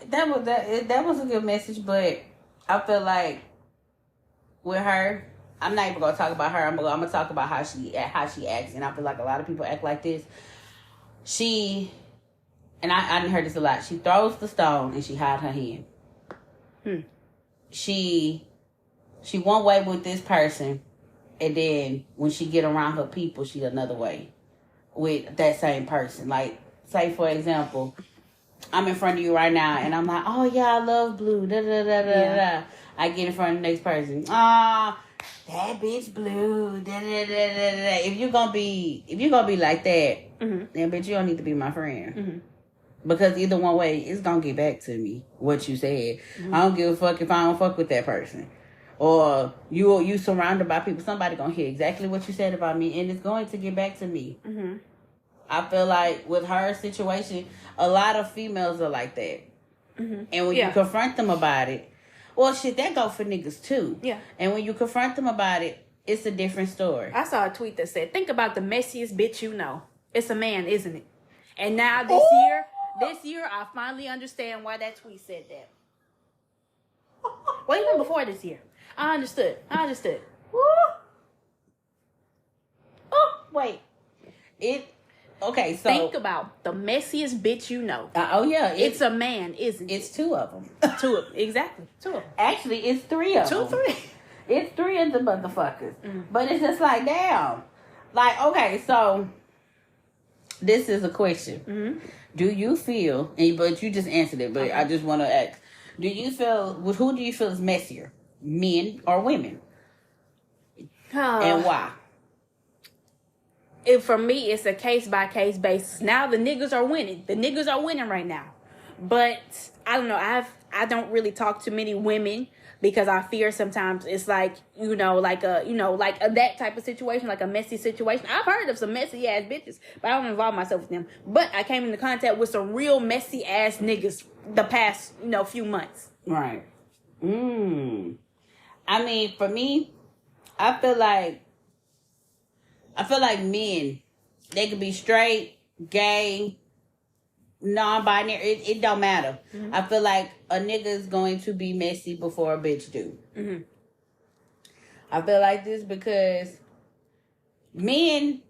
That was a good message, but I feel like with her, I'm not even gonna talk about her. I'm gonna talk about how she acts, and I feel like a lot of people act like this. And I didn't hear this a lot. She throws the stone and she hides her hand. She one way with this person, and then when she get around her people, she another way with that same person. Like, say for example, I'm in front of you right now, and I'm like, oh yeah, I love Blue. Da da da da da. I get in front of the next person. That bitch Blue. Da da da da da. If you're gonna be like that, then bitch, you don't need to be my friend. Mm-hmm. Because either one way, it's gonna get back to me what you said. Mm-hmm. I don't give a fuck if I don't fuck with that person. Or you surrounded by people, somebody gonna hear exactly what you said about me, and it's going to get back to me. Mm-hmm. I feel like with her situation, a lot of females are like that. Mm-hmm. And when you confront them about it, well, shit, that go for niggas too. Yeah. And when you confront them about it, it's a different story. I saw a tweet that said, think about the messiest bitch you know. It's a man, isn't it? And now this year, I finally understand why that tweet said that. Well, even before this year. I understood. Woo. Oh, wait. Okay, so... Think about the messiest bitch you know. Yeah. It's a man, isn't it? It's two of them. Exactly. Two of them. Actually, it's three of them. Three. It's three of the motherfuckers. Mm. But it's just like, damn. Like, okay, so... This is a question. Mm-hmm. Do you feel... But you just answered it, but I just want to ask. Who do you feel is messier? Men or women? And why? For me, it's a case-by-case basis. Now, the niggas are winning. The niggas are winning right now. But, I don't know. I don't really talk to many women because I fear sometimes it's like, that type of situation, like a messy situation. I've heard of some messy-ass bitches, but I don't involve myself with them. But I came into contact with some real messy-ass niggas the past, few months. Right. I mean, for me, I feel like men, they could be straight, gay, non-binary. It don't matter. Mm-hmm. I feel like a nigga is going to be messy before a bitch do. Mm-hmm. I feel like this because men,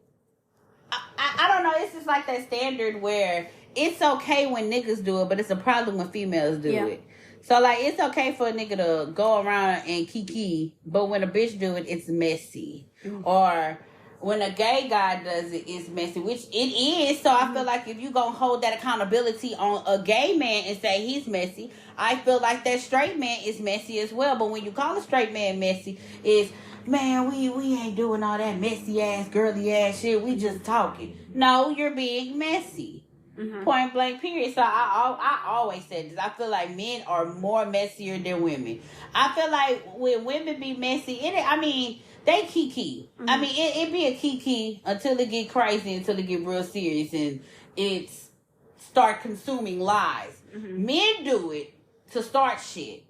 I don't know. It's just like that standard where it's okay when niggas do it, but it's a problem when females do it. So, like, it's okay for a nigga to go around and kiki, but when a bitch do it, it's messy. Mm-hmm. Or when a gay guy does it, it's messy, which it is. So, I feel like if you gonna hold that accountability on a gay man and say he's messy, I feel like that straight man is messy as well. But when you call a straight man messy, it's, man, we ain't doing all that messy-ass, girly-ass shit. We just talking. No, you're being messy. Mm-hmm. Point blank, period. So I always said this. I feel like men are more messier than women. I feel like when women be messy, they kiki. Mm-hmm. I mean, it be a kiki until it get crazy, until it get real serious, and it's start consuming lies. Mm-hmm. Men do it to start shit.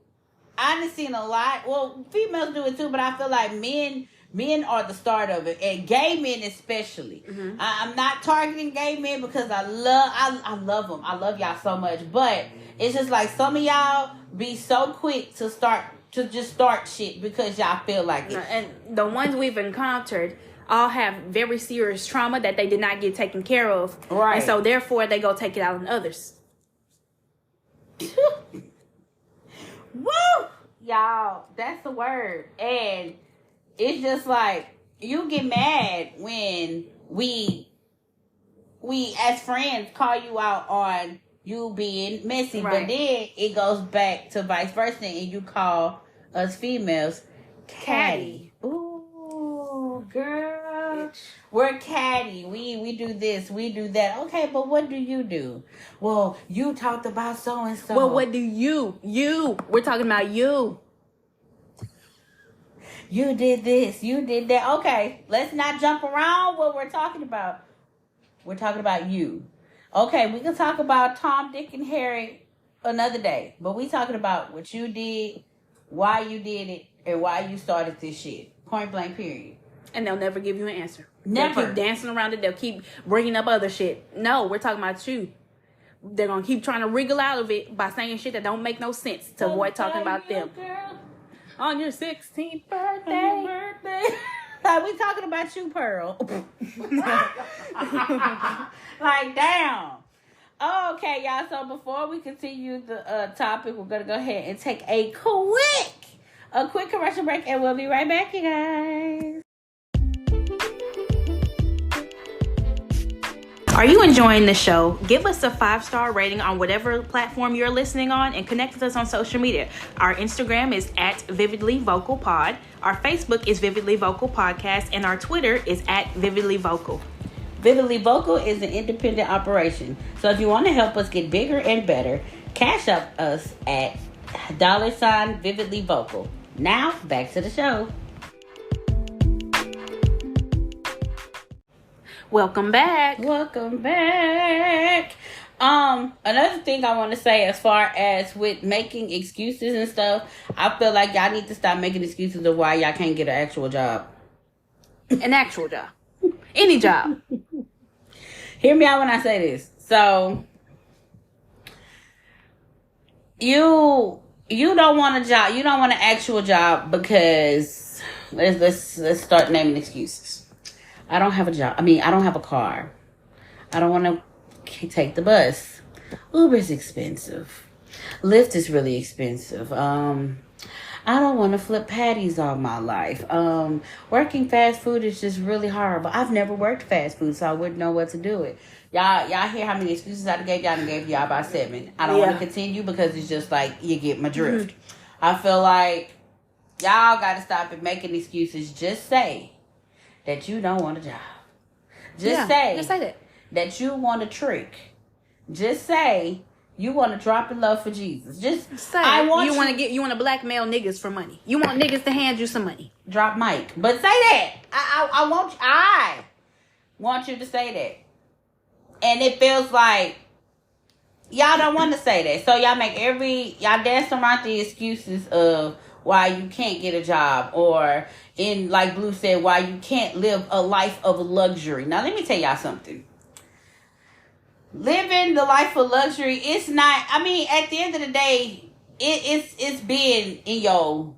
done seen a lot. Well, females do it too, but I feel like men are the start of it, and gay men especially. Mm-hmm. I'm not targeting gay men because I love them. I love y'all so much, but it's just like some of y'all be so quick to just start shit because y'all feel like it. And the ones we've encountered all have very serious trauma that they did not get taken care of, right? And so therefore they go take it out on others. Woo, y'all, that's the word. And it's just like you get mad when we as friends call you out on you being messy, right. But then it goes back to vice versa, and you call us females catty. Ooh, girl, we're catty. We do this, we do that. Okay, but what do you do? Well, you talked about so and so. Well, what do you? We're talking about you. You did this, you did that. Okay, let's not jump around what we're talking about. We're talking about you. Okay, we can talk about Tom, Dick, and Harry another day. But we talking about what you did, why you did it, and why you started this shit. Point blank, period. And they'll never give you an answer. Never. They'll keep dancing around it. They'll keep bringing up other shit. No, we're talking about you. They're going to keep trying to wriggle out of it by saying shit that don't make no sense to avoid talking about them. Girl. On your 16th birthday. Like, we talking about you, Pearl. Like, damn. Okay, y'all. So before we continue the topic, we're going to go ahead and take a quick commercial break, and we'll be right back, you guys. Are you enjoying the show? Give us a 5-star rating on whatever platform you're listening on, and connect with us on social media. Our Instagram is @VividlyVocalPod. Our Facebook is Vividly Vocal Podcast, and our Twitter is @VividlyVocal. Vividly Vocal is an independent operation. So if you want to help us get bigger and better, cash up us at $VividlyVocal. Now, back to the show. Welcome back. Another thing I want to say as far as with making excuses and stuff, I feel like y'all need to stop making excuses of why y'all can't get an actual job. An actual job. Any job. Hear me out when I say this. So, you don't want a job. You don't want an actual job because let's start naming excuses. I don't have a job. I don't have a car. I don't want to take the bus. Uber's expensive. Lyft is really expensive. I don't want to flip patties all my life. Working fast food is just really horrible. I've never worked fast food, so I wouldn't know what to do it. Y'all hear how many excuses I gave y'all? I gave y'all about 7. I don't want to continue because it's just like you get my drift. Mm-hmm. I feel like y'all got to stop and making excuses. Just say that you don't want a job. Just say that you want a trick. Just say you want to drop in love for Jesus. Just say you want to blackmail niggas for money. You want niggas to hand you some money. Drop mic. But say that. I want you to say that. And it feels like y'all don't want to say that. So y'all dance around the excuses of why you can't get a job, or in, like Blue said, why you can't live a life of luxury. Now, let me tell y'all something. Living the life of luxury, it's not, at the end of the day, it's being in your,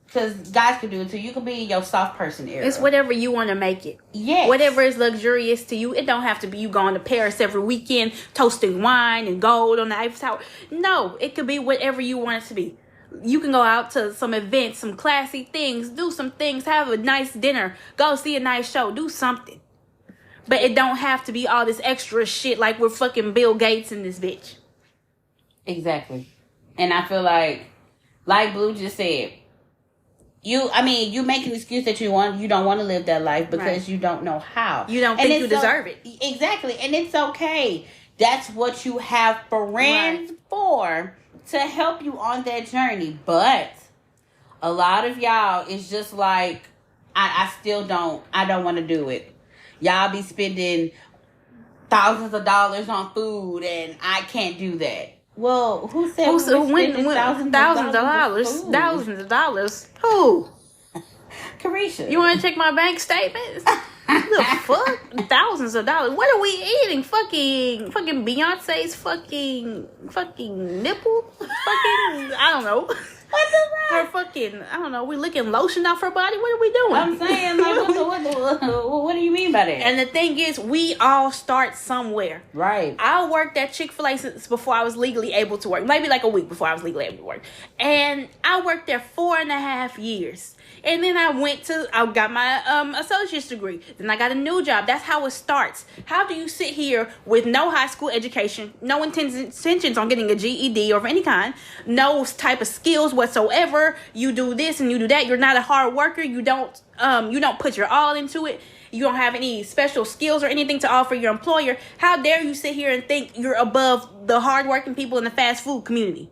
because guys can do it too. You can be in your soft person era. It's whatever you want to make it. Yes. Whatever is luxurious to you. It don't have to be you going to Paris every weekend, toasting wine and gold on the Eiffel Tower. No, it could be whatever you want it to be. You can go out to some events, some classy things, do some things, have a nice dinner, go see a nice show, do something. But it don't have to be all this extra shit like we're fucking Bill Gates in this bitch. Exactly. And I feel like Blue just said, you make an excuse that you don't want to live that life because you don't know how. You don't think you deserve it. Exactly. And it's okay. That's what you have friends for, to help you on that journey. But a lot of y'all is just like, I don't want to do it. Y'all be spending thousands of dollars on food and I can't do that. Well, who said Who we when thousands thousands of dollars? of food? Thousands of dollars. Who? Carisha. You want to check my bank statements? The fuck? Thousands of dollars. What are we eating? Fucking Beyonce's fucking nipple? I don't know. What the Her fucking, I don't know. We licking lotion off her body. What are we doing? I'm saying, like, what do you mean by that? And the thing is, we all start somewhere. Right. I worked at Chick-fil-A since before I was legally able to work. Maybe like a week before I was legally able to work. And I worked there 4.5 years. And then I got my associate's degree. Then I got a new job. That's how it starts. How do you sit here with no high school education, no intentions on getting a GED or of any kind, no type of skills whatsoever? You do this and you do that. You're not a hard worker. You don't put your all into it. You don't have any special skills or anything to offer your employer. How dare you sit here and think you're above the hardworking people in the fast food community?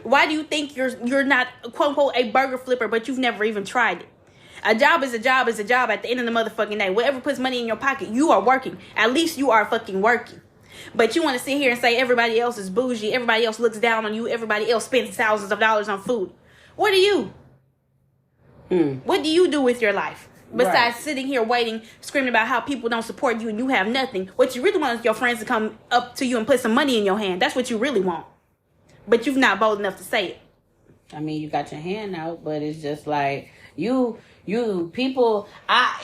Why do you think you're not, quote unquote, a burger flipper, but you've never even tried it? A job is a job is a job at the end of the motherfucking day. Whatever puts money in your pocket, you are working. At least you are fucking working. But you want to sit here and say everybody else is bougie, everybody else looks down on you, everybody else spends thousands of dollars on food. What are you? What do you do with your life? Besides sitting here waiting, screaming about how people don't support you and you have nothing. What you really want is your friends to come up to you and put some money in your hand. That's what you really want. But you're not bold enough to say it. I mean, you got your hand out, but it's just like you people.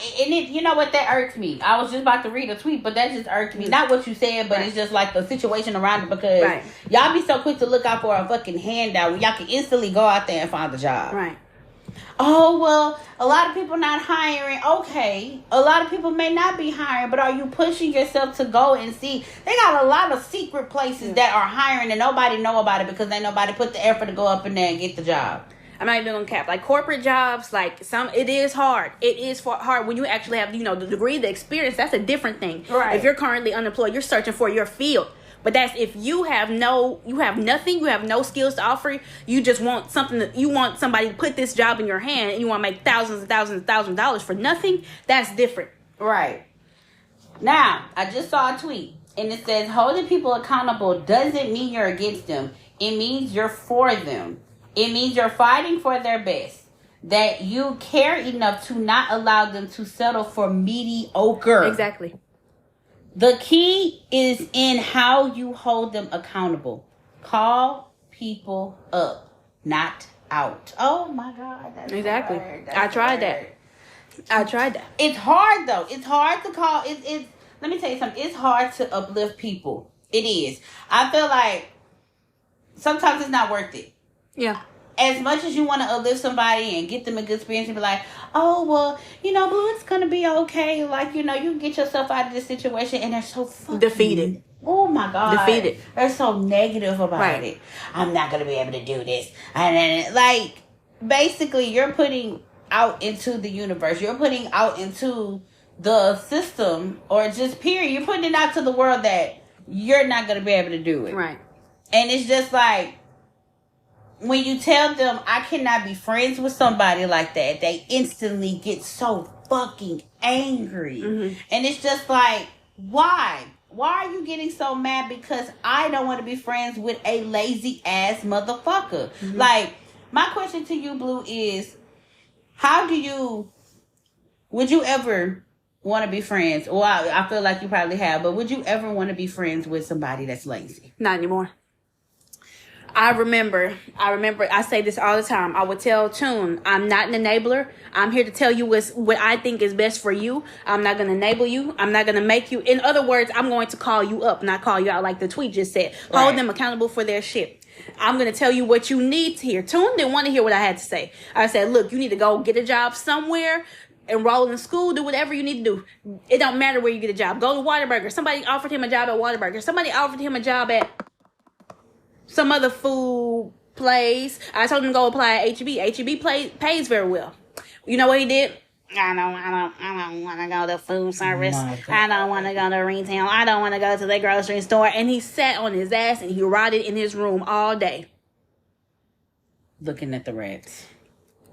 You know what, that irks me. I was just about to read a tweet, but that just irked me. Not what you said, but it's just like the situation around it, because y'all be so quick to look out for a fucking handout when y'all can instantly go out there and find a job. Right. Oh, well, a lot of people not hiring. Okay. A lot of people may not be hiring, but are you pushing yourself to go and see? They got a lot of secret places that are hiring and nobody know about it because ain't nobody put the effort to go up in there and get the job. I'm not even gonna cap. Like corporate jobs, like it is hard. It is hard when you actually have, the degree, the experience. That's a different thing. Right. If you're currently unemployed, you're searching for your field. But that's if you have nothing, you have no skills to offer. You just want you want somebody to put this job in your hand, and you want to make thousands and thousands and thousands of dollars for nothing. That's different. Right. Now, I just saw a tweet, and it says, holding people accountable doesn't mean you're against them. It means you're for them. It means you're fighting for their best. That you care enough to not allow them to settle for mediocre. Exactly. The key is in how you hold them accountable. Call people up, not out. Oh my God. That's exactly. That's I tried that. It's hard though. It's hard to call. It's. Let me tell you something. It's hard to uplift people. It is. I feel like sometimes it's not worth it. Yeah. As much as you want to uplift somebody and get them a good experience and be like, oh, well, Blue, it's going to be okay. Like, you can get yourself out of this situation. And they're so fucking defeated. Oh, my God. Defeated. They're so negative about it. I'm not going to be able to do this. And then, like, basically, you're putting out into the universe. You're putting out into the system, or just period. You're putting it out to the world that you're not going to be able to do it. Right. And it's just like, when you tell them I cannot be friends with somebody like that, they instantly get so fucking angry. Mm-hmm. And it's just like, why? Why are you getting so mad? Because I don't want to be friends with a lazy ass motherfucker. Mm-hmm. Like, my question to you, Blue, is would you ever want to be friends? Well, I feel like you probably have, but would you ever want to be friends with somebody that's lazy? Not anymore. I remember, I say this all the time. I would tell Tune, I'm not an enabler. I'm here to tell you what I think is best for you. I'm not going to enable you. I'm not going to make you. In other words, I'm going to call you up, not call you out like the tweet just said. Right. Hold them accountable for their shit. I'm going to tell you what you need to hear. Tune didn't want to hear what I had to say. I said, look, you need to go get a job somewhere, enroll in school, do whatever you need to do. It don't matter where you get a job. Go to Whataburger. Somebody offered him a job at Whataburger. Somebody offered him a job at some other food place. I told him to go apply at HEB. HEB pays very well. You know what he did? I don't want to go to food service. I don't want to go to retail. I don't want to go to the grocery store. And he sat on his ass and he rotted in his room all day. Looking at the rats.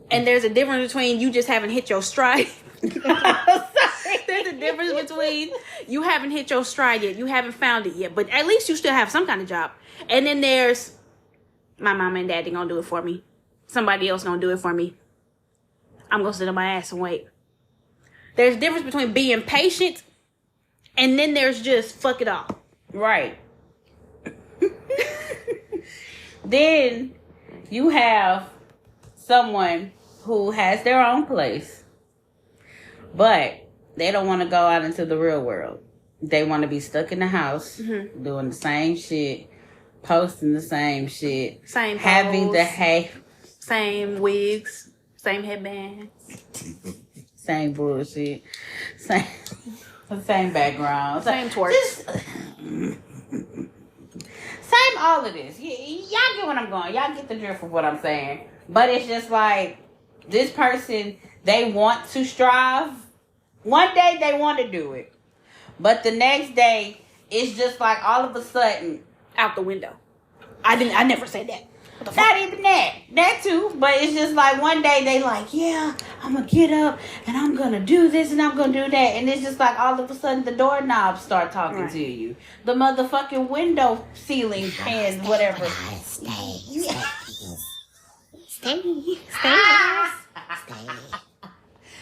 And there's a difference between you just haven't hit your stride. There's there's a difference between you haven't hit your stride yet, you haven't found it yet, but at least you still have some kind of job. And then there's my mom and daddy gonna do it for me. Somebody else gonna do it for me. I'm gonna sit on my ass and wait. There's a difference between being patient and then there's just fuck it all. Right. Then you have someone who has their own place, but they don't want to go out into the real world. They want to be stuck in the house, doing the same shit, posting the same shit, Same having pose, the same wigs, same headbands, same bullshit, same background, same twerks. Same all of this. Y'all get what I'm going. Y'all get the drift of what I'm saying. But it's just like, this person, they want to strive. One day they want to do it. But the next day, it's just like all of a sudden, Out the window. I never said that. not even that. That too. But it's just like one day they like, yeah, I'm going to get up and I'm going to do this and I'm going to do that. And it's just like all of a sudden the doorknobs start talking to you. The motherfucking window ceiling pans, whatever. Stay.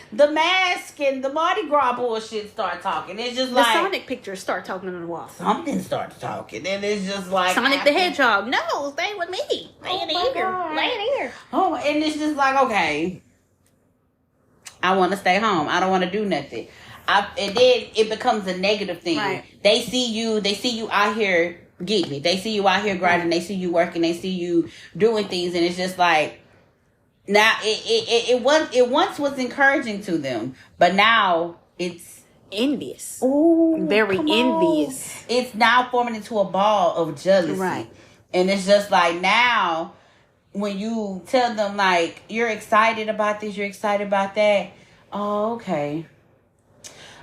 The mask and the Mardi Gras bullshit start talking. It's just The like Sonic pictures start talking on the wall. something starts talking, and it's just like Sonic the Hedgehog. No, stay with me. Lay in here. God. Lay in here. Oh, and it's just like, okay, I want to stay home. I don't want to do nothing. And then it becomes a negative thing. Right. They see you out here getting it. They see you out here grinding. They see you working. They see you doing things, and it's just like, now it once was encouraging to them, but now it's Envious. ooh, Very come envious. on. It's now forming into a ball of jealousy. Right. And it's just like, now when you tell them like, you're excited about this, you're excited about that. Oh, okay.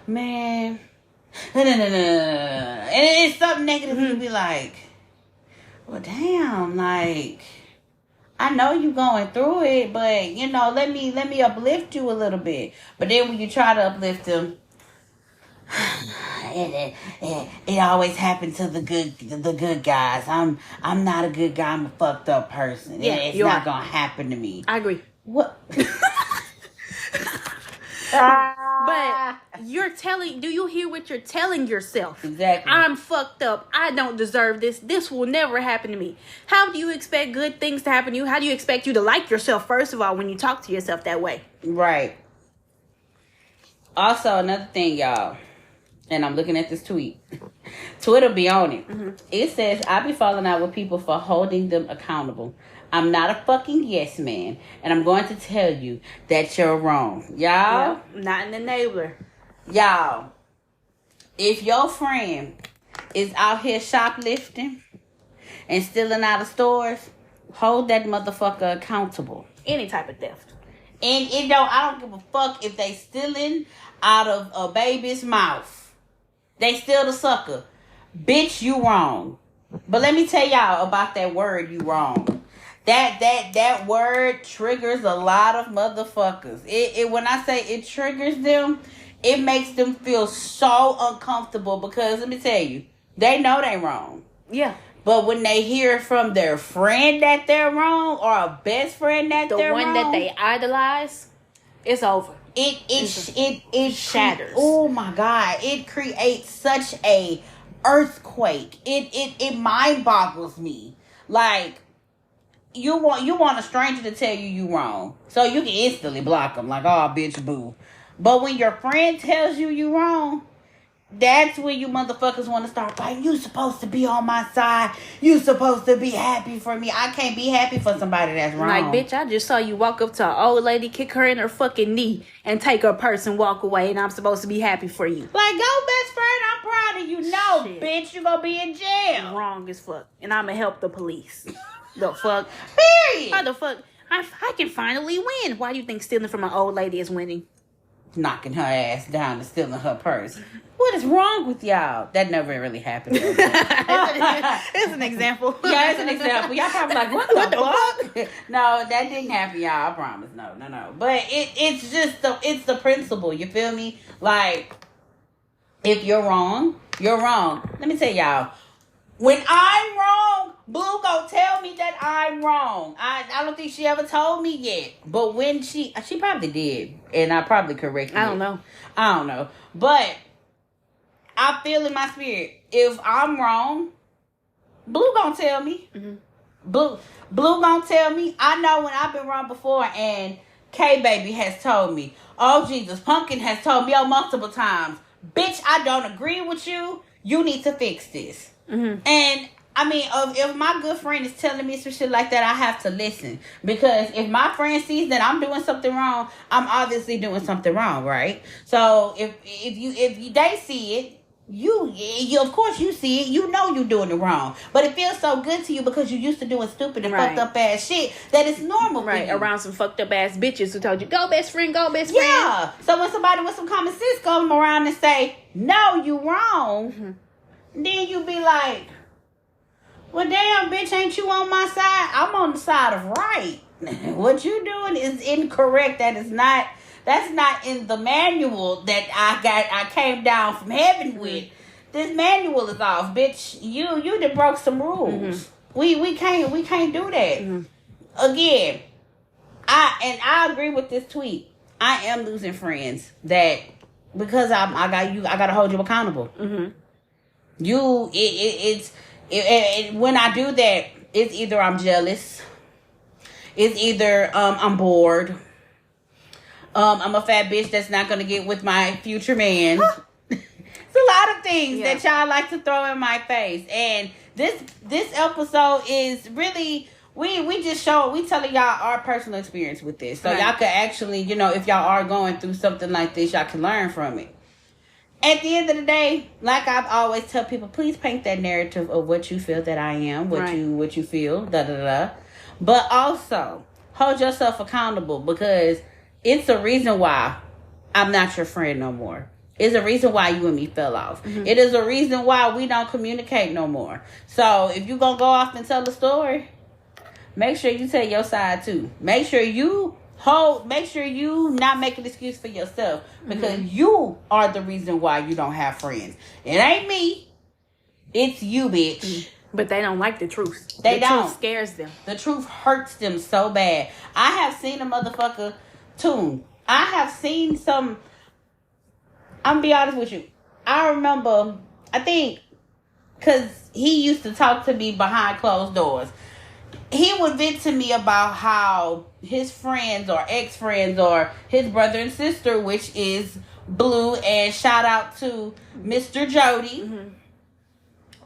Man. No. And it's something negative. You be like, well, damn, like, I know you going through it, but you know, let me uplift you a little bit. But then when you try to uplift them, it always happens to the good guys. I'm not a good guy. I'm a fucked up person. Yeah, It's you not are. gonna happen to me. I agree. What? But do you hear what you're telling yourself? Exactly. I'm fucked up. I don't deserve this. This will never happen to me. How do you expect good things to happen to you? How do you expect you to like yourself, first of all, when you talk to yourself that way? Right. Also, another thing, y'all, and I'm looking at this tweet. Twitter be on it. It says, I be falling out with people for holding them accountable. I'm not a fucking yes man, and I'm going to tell you that you're wrong. Y'all, Yeah, not an enabler. y'all, if your friend is out here shoplifting and stealing out of stores, hold that motherfucker accountable. Any type of theft. And I don't give a fuck if they stealing out of a baby's mouth. They still the sucker. Bitch, you wrong. But let me tell y'all about that word, you wrong. That word triggers a lot of motherfuckers. It when I say it triggers them, it makes them feel so uncomfortable because let me tell you, they know they wrong. Yeah. But when they hear from their friend that they're wrong or a best friend that they're wrong, The one that they idolize, it's over. It shatters. Oh my God! It creates such a earthquake. It mind boggles me. Like you want a stranger to tell you wrong, so you can instantly block them. Like, oh bitch, boo. But when your friend tells you wrong, that's when you motherfuckers want to start fighting. You supposed to be on my side. You supposed to be happy for me. I can't be happy for somebody that's wrong. Like, bitch, I just saw you walk up to an old lady, kick her in her fucking knee, and take her purse and walk away, and I'm supposed to be happy for you. Like, go best friend, I'm proud of you. No, Shit. bitch, you gonna be in jail. Wrong as fuck. And I'm gonna help the police. The fuck? Period. How the fuck? I can finally win. Why do you think stealing from an old lady is winning? Knocking her ass down and stealing her purse. What is wrong with y'all? That never really happened. It's an example. Yeah, it's an example. Y'all probably like, what the fuck? No, that didn't happen, y'all. I promise. No. But it's just the principle. You feel me? Like, If you're wrong, you're wrong. Let me tell y'all. When I'm wrong, Blue gonna tell me that I'm wrong. I don't think she ever told me yet. But when she probably did. And I probably corrected I don't know. I don't know. But I feel in my spirit, if I'm wrong, Blue gonna tell me. Mm-hmm. Blue gonna tell me. I know when I've been wrong before, and K-Baby has told me. Oh, Jesus. Pumpkin has told me multiple times. Bitch, I don't agree with you. You need to fix this. Mm-hmm. And I mean, if my good friend is telling me some shit like that, I have to listen. Because if my friend sees that I'm doing something wrong, I'm obviously doing something wrong, right? So if they see it, you of course you see it, you know you're doing it wrong. But it feels so good to you because you used to doing stupid and fucked up ass shit that it's normal for you. Around some fucked up ass bitches who told you, go best friend, go best friend. Yeah. So when somebody with some common sense come around and say, no, you wrong, then you be like, well, damn, bitch, ain't you on my side? I'm on the side of right. What you doing is incorrect. That's not in the manual that I came down from heaven with. This manual is off, bitch. You done broke some rules. We can't do that. Again, I agree with this tweet. I am losing friends that because I gotta hold you accountable. When I do that, it's either I'm jealous, it's either I'm bored, I'm a fat bitch that's not gonna get with my future man. It's a lot of things that y'all like to throw in my face, and this episode is really we telling y'all our personal experience with this, so y'all could actually, if y'all are going through something like this, y'all can learn from it. At the end of the day, like I've always tell people, please paint that narrative of what you feel that I am, what you feel, But also, hold yourself accountable, because it's a reason why I'm not your friend no more. It's a reason why you and me fell off. It is a reason why we don't communicate no more. So if you gonna go off and tell the story, make sure you tell your side too. Make sure you not make an excuse for yourself, because you are the reason why you don't have friends. It ain't me. It's you, bitch. But they don't like the truth. The truth scares them. The truth hurts them so bad. I have seen a motherfucker tune. I have seen some. I'm gonna be honest with you. I remember, I think, because he used to talk to me behind closed doors. He would vent to me about how his friends or ex-friends or his brother and sister, which is Blue, and shout out to Mr. Jody,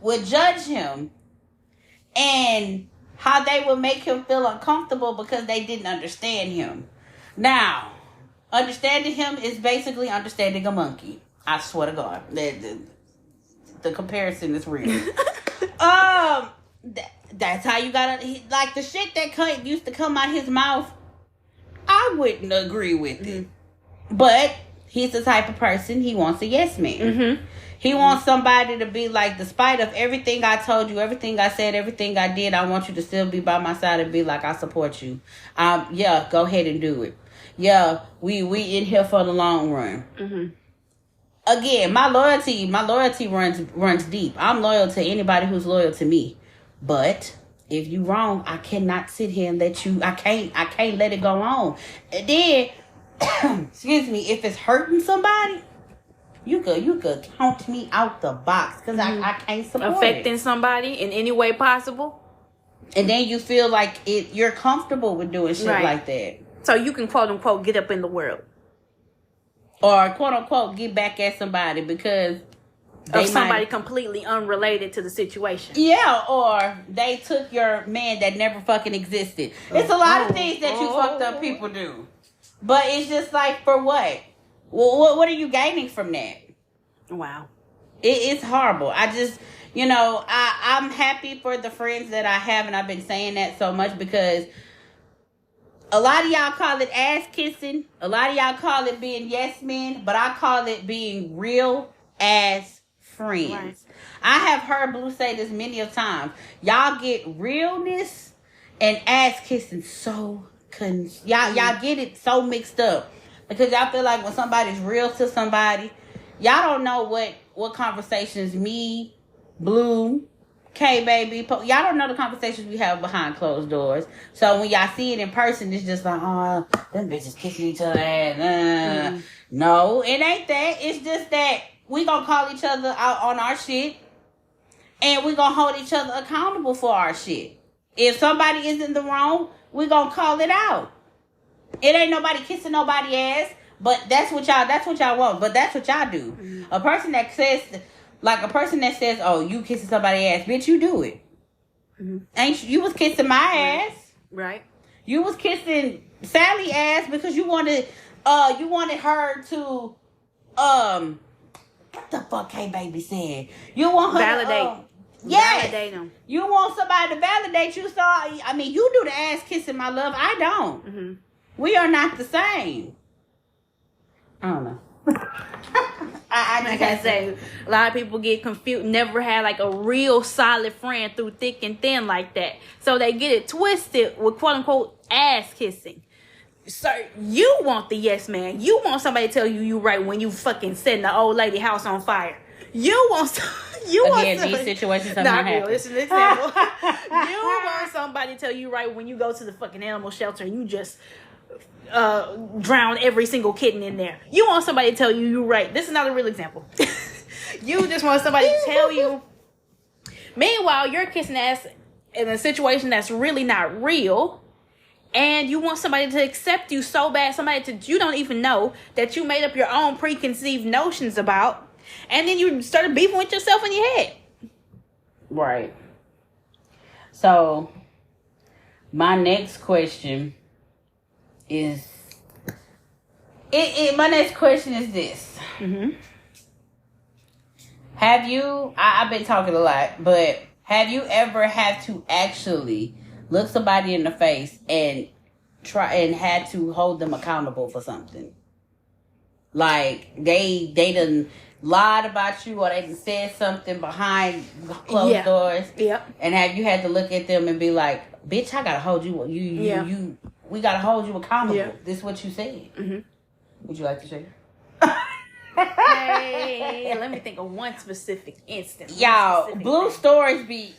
would judge him, and how they would make him feel uncomfortable because they didn't understand him. Now, understanding him is basically understanding a monkey. I swear to God. The comparison is real. That's how you gotta, like, the shit that used to come out his mouth, I wouldn't agree with it. But he's the type of person, he wants a yes man. He wants somebody to be like, despite of everything I told you, everything I said, everything I did, I want you to still be by my side and be like, I support you. Yeah, go ahead and do it. Yeah, we in here for the long run. Again, my loyalty runs deep. I'm loyal to anybody who's loyal to me. But if you wrong, I cannot sit here and let you. I can't let it go on. And then, excuse me, if it's hurting somebody, you could count me out the box, because I can't support affecting somebody in any way possible. And then you feel like you're comfortable with doing shit like that. So you can quote unquote get up in the world, or quote unquote get back at somebody because of somebody completely unrelated to the situation. Yeah, or they took your man that never fucking existed. It's a lot of things that you fucked up people do. But it's just like, for what? Well, what are you gaining from that? Wow. It's horrible. I just, I'm happy for the friends that I have, and I've been saying that so much because a lot of y'all call it ass kissing. A lot of y'all call it being yes men, but I call it being real ass friends. Right. I have heard Blue say this many of times. Y'all get realness and ass kissing so y'all get it so mixed up, because y'all feel like when somebody's real to somebody, y'all don't know what conversations me, Blue, K baby, y'all don't know the conversations we have behind closed doors. So when y'all see it in person, it's just like, oh, them bitches kissing each other ass. No, it ain't that. It's just that we gonna call each other out on our shit, and we gonna hold each other accountable for our shit. If somebody is in the wrong, we gonna call it out. It ain't nobody kissing nobody ass, but that's what y'all want. But that's what y'all do. Mm-hmm. A person that says, oh, you kissing somebody's ass, bitch, you do it. Mm-hmm. Ain't you was kissing my ass. Right. You was kissing Sally's ass because you wanted her to what the fuck K baby said? You want her validate. Yes. Validate them. You want somebody to validate you, so I mean you do the ass kissing, my love. I don't. Mm-hmm. We are not the same. I don't know. Like I say, a lot of people get confused, never had like a real solid friend through thick and thin like that. So they get it twisted with quote unquote ass kissing. Sir, you want the yes man. You want somebody to tell you right when you fucking setting the old lady house on fire. You want these situations are not real. Listen to this example. You want somebody to tell you right when you go to the fucking animal shelter and you just drown every single kitten in there. You want somebody to tell you right. This is not a real example. You just want somebody to tell you. Meanwhile, you're kissing ass in a situation that's really not real, and you want somebody to accept you so bad, somebody that you don't even know, that you made up your own preconceived notions about, and then you started beefing with yourself in your head. Right. So, my next question is my next question is this. Mm-hmm. Have you, I've been talking a lot, but have you ever had to actually look somebody in the face and try and had to hold them accountable for something? Like they done lied about you, or they done said something behind closed doors. Yeah. And have you had to look at them and be like, bitch, I gotta hold you we gotta hold you accountable. Yeah. This is what you said. Mm-hmm. Would you like to share? Hey, let me think of one specific instance. Y'all, Blue stories be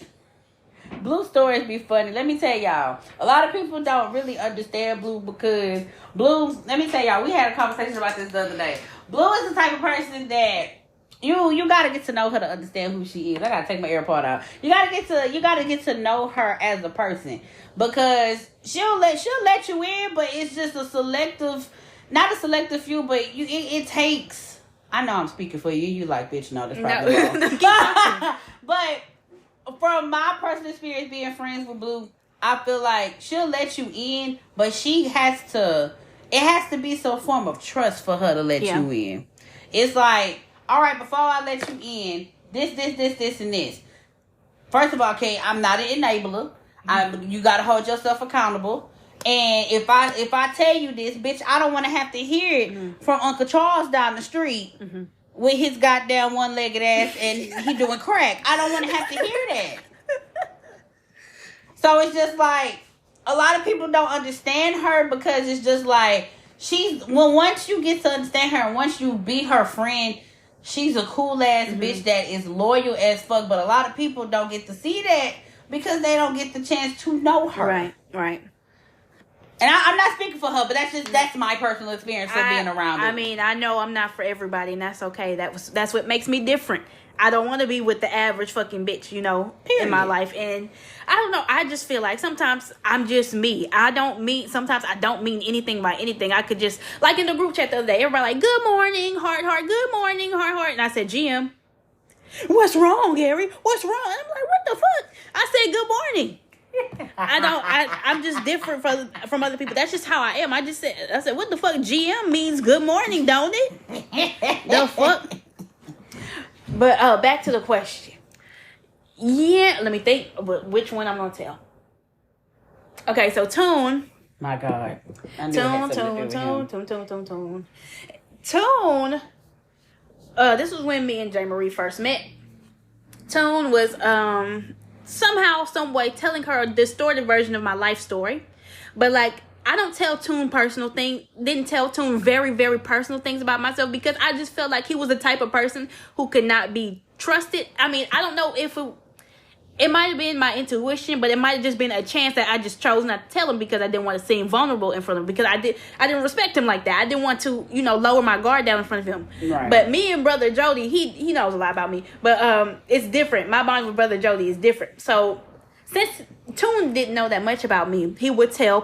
funny. Let me tell y'all, a lot of people don't really understand Blue because Blue, let me tell y'all, we had a conversation about this the other day. Blue is the type of person that you gotta get to know her to understand who she is. I gotta take my AirPod out. You gotta get to know her as a person, because she'll let you in, but it's just not a selective few, but it takes. I know I'm speaking for you. You like, bitch, no, that's probably wrong. But from my personal experience being friends with Blue, I feel like she'll let you in, but it has to be some form of trust for her to let you in. It's like, all right, before I let you in, this, and this. First of all, okay, I'm not an enabler. You got to hold yourself accountable. And if I tell you this, bitch, I don't want to have to hear it from Uncle Charles down the street with his goddamn one-legged ass and he doing crack. I don't want to have to hear that. So it's just like, a lot of people don't understand her because it's just like, once you get to understand her and once you be her friend, she's a cool ass bitch that is loyal as fuck. But a lot of people don't get to see that because they don't get the chance to know her. Right. And I'm not speaking for her, but that's my personal experience of being around her. I mean, I know I'm not for everybody, and that's okay. That's what makes me different. I don't want to be with the average fucking bitch, in my life. And I don't know. I just feel like sometimes I'm just me. Sometimes I don't mean anything by anything. I could just, like in the group chat the other day, everybody like, good morning, heart, good morning, heart. And I said, GM, what's wrong, Gary? What's wrong? I'm like, what the fuck? I said, good morning. I'm just different from other people. That's just how I am. I said, what the fuck? GM means good morning, don't it? The fuck? But back to the question. Yeah, let me think which one I'm gonna tell. Okay, so Tune. My God. Tune. This was when me and J. Marie first met. Tune was somehow, some way telling her a distorted version of my life story. But like, I don't tell Toon didn't tell Toon very, very personal things about myself because I just felt like he was the type of person who could not be trusted. I mean, I don't know if it might have been my intuition, but it might have just been a chance that I just chose not to tell him because I didn't want to seem vulnerable in front of him because I didn't respect him like that. I didn't want to, lower my guard down in front of him. Right. But me and Brother Jody, he knows a lot about me, but it's different. My bond with Brother Jody is different. So since Toon didn't know that much about me, he would tell